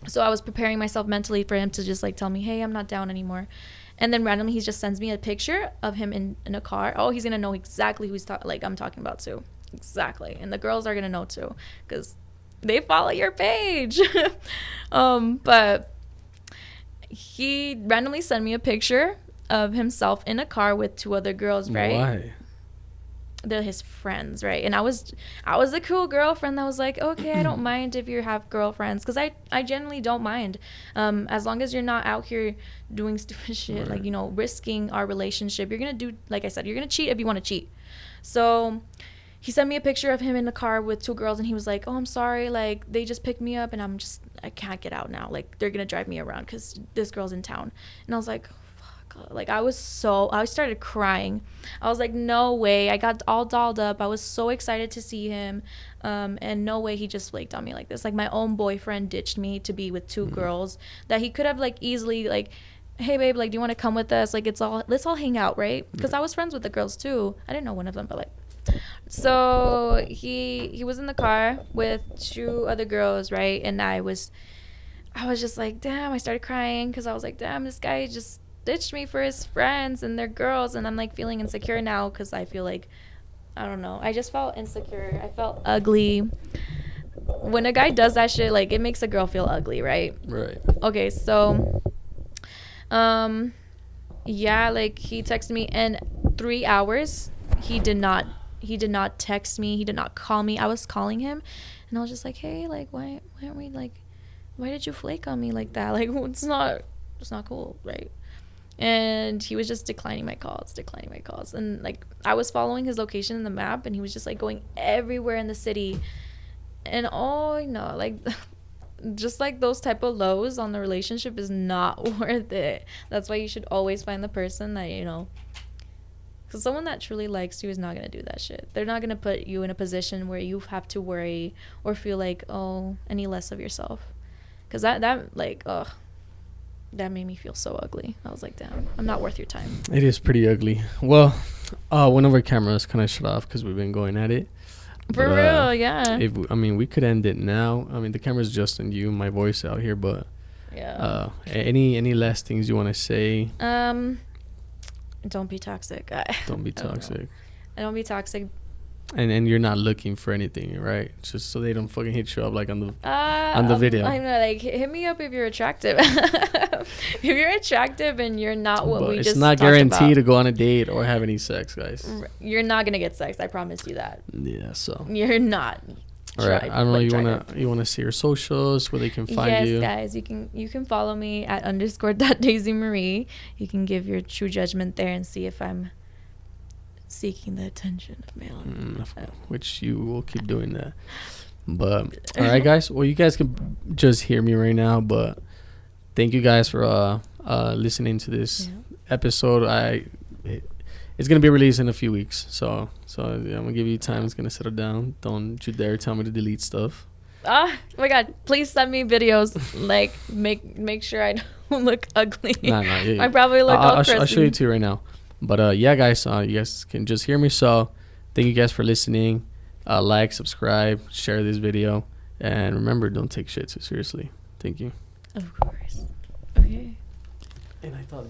So I was preparing myself mentally for him to just like tell me, hey, I'm not down anymore. And then randomly he just sends me a picture of him in a car. Oh, he's gonna know exactly who I'm talking about too. Exactly. And the girls are gonna know too, because they follow your page. But he randomly sent me a picture of himself in a car with 2 other girls, right? Why? They're his friends, right? And I was a cool girlfriend that was like, okay, I don't mind if you have girlfriends, because I genuinely don't mind, as long as you're not out here doing stupid shit, right. Like, you know, risking our relationship. You're gonna do, like I said, you're gonna cheat if you want to cheat. So he sent me a picture of him in the car with 2 girls, and he was like, oh, I'm sorry, like they just picked me up and I can't get out now, like they're gonna drive me around because this girl's in town. And I was like, like I started crying. I was like, no way. I got all dolled up. I was so excited to see him, and no way he just flaked on me like this. Like my own boyfriend ditched me to be with 2 girls that he could have like easily like, hey babe, like do you want to come with us, like let's all hang out, right? Because I was friends with the girls too. I didn't know one of them, but like, so he was in the car with 2 other girls, right? And I was just like, damn. I started crying because I was like, damn, this guy just ditched me for his friends and their girls. And I'm like feeling insecure now because I feel like, I don't know, I just felt insecure. I felt ugly. When a guy does that shit, like it makes a girl feel ugly, right? Okay, so yeah, like he texted me in 3 hours. He did not text me. He did not call me. I was calling him and I was just like, hey, like why aren't we like, why did you flake on me like that? Like it's not cool, right? And he was just declining my calls. And like I was following his location in the map and he was just like going everywhere in the city. And oh no, like just like those type of lows on the relationship is not worth it. That's why you should always find the person that, you know, because someone that truly likes you is not going to do that shit. They're not going to put you in a position where you have to worry or feel like, oh, any less of yourself. Because that like, ugh. That made me feel so ugly. I was like, damn, I'm not worth your time. It is pretty ugly. Well, one of our cameras kind of shut off because we've been going at it. For real, yeah. We could end it now. I mean, the camera's just on you, my voice out here, but yeah. Any last things you want to say? Don't be toxic. Don't be toxic. Don't be toxic. And you're not looking for anything, right? Just so they don't fucking hit you up like on the video. I'm not like, hit me up if you're attractive. If you're attractive and you're not what but we just talked about. It's not guaranteed to go on a date or have any sex, guys. You're not gonna get sex. I promise you that. Yeah, so you're not. All right, I don't know. You wanna see your socials where they can find you? Yes, guys. You can follow me at _.DayC Marie. You can give your true judgment there and see if I'm seeking the attention of male, which you will keep doing that. But all right, guys. Well, you guys can just hear me right now, but thank you guys for listening to this episode. It's gonna be released in a few weeks, so I'm gonna give you time. It's gonna settle down. Don't you dare tell me to delete stuff. Oh my God! Please send me videos. Like make sure I don't look ugly. Nah, I probably look. I'll show you two right now. But yeah, guys, you guys can just hear me. So thank you guys for listening. Like, subscribe, share this video, and remember, don't take shit too seriously. Thank you. Of course. Okay. And I thought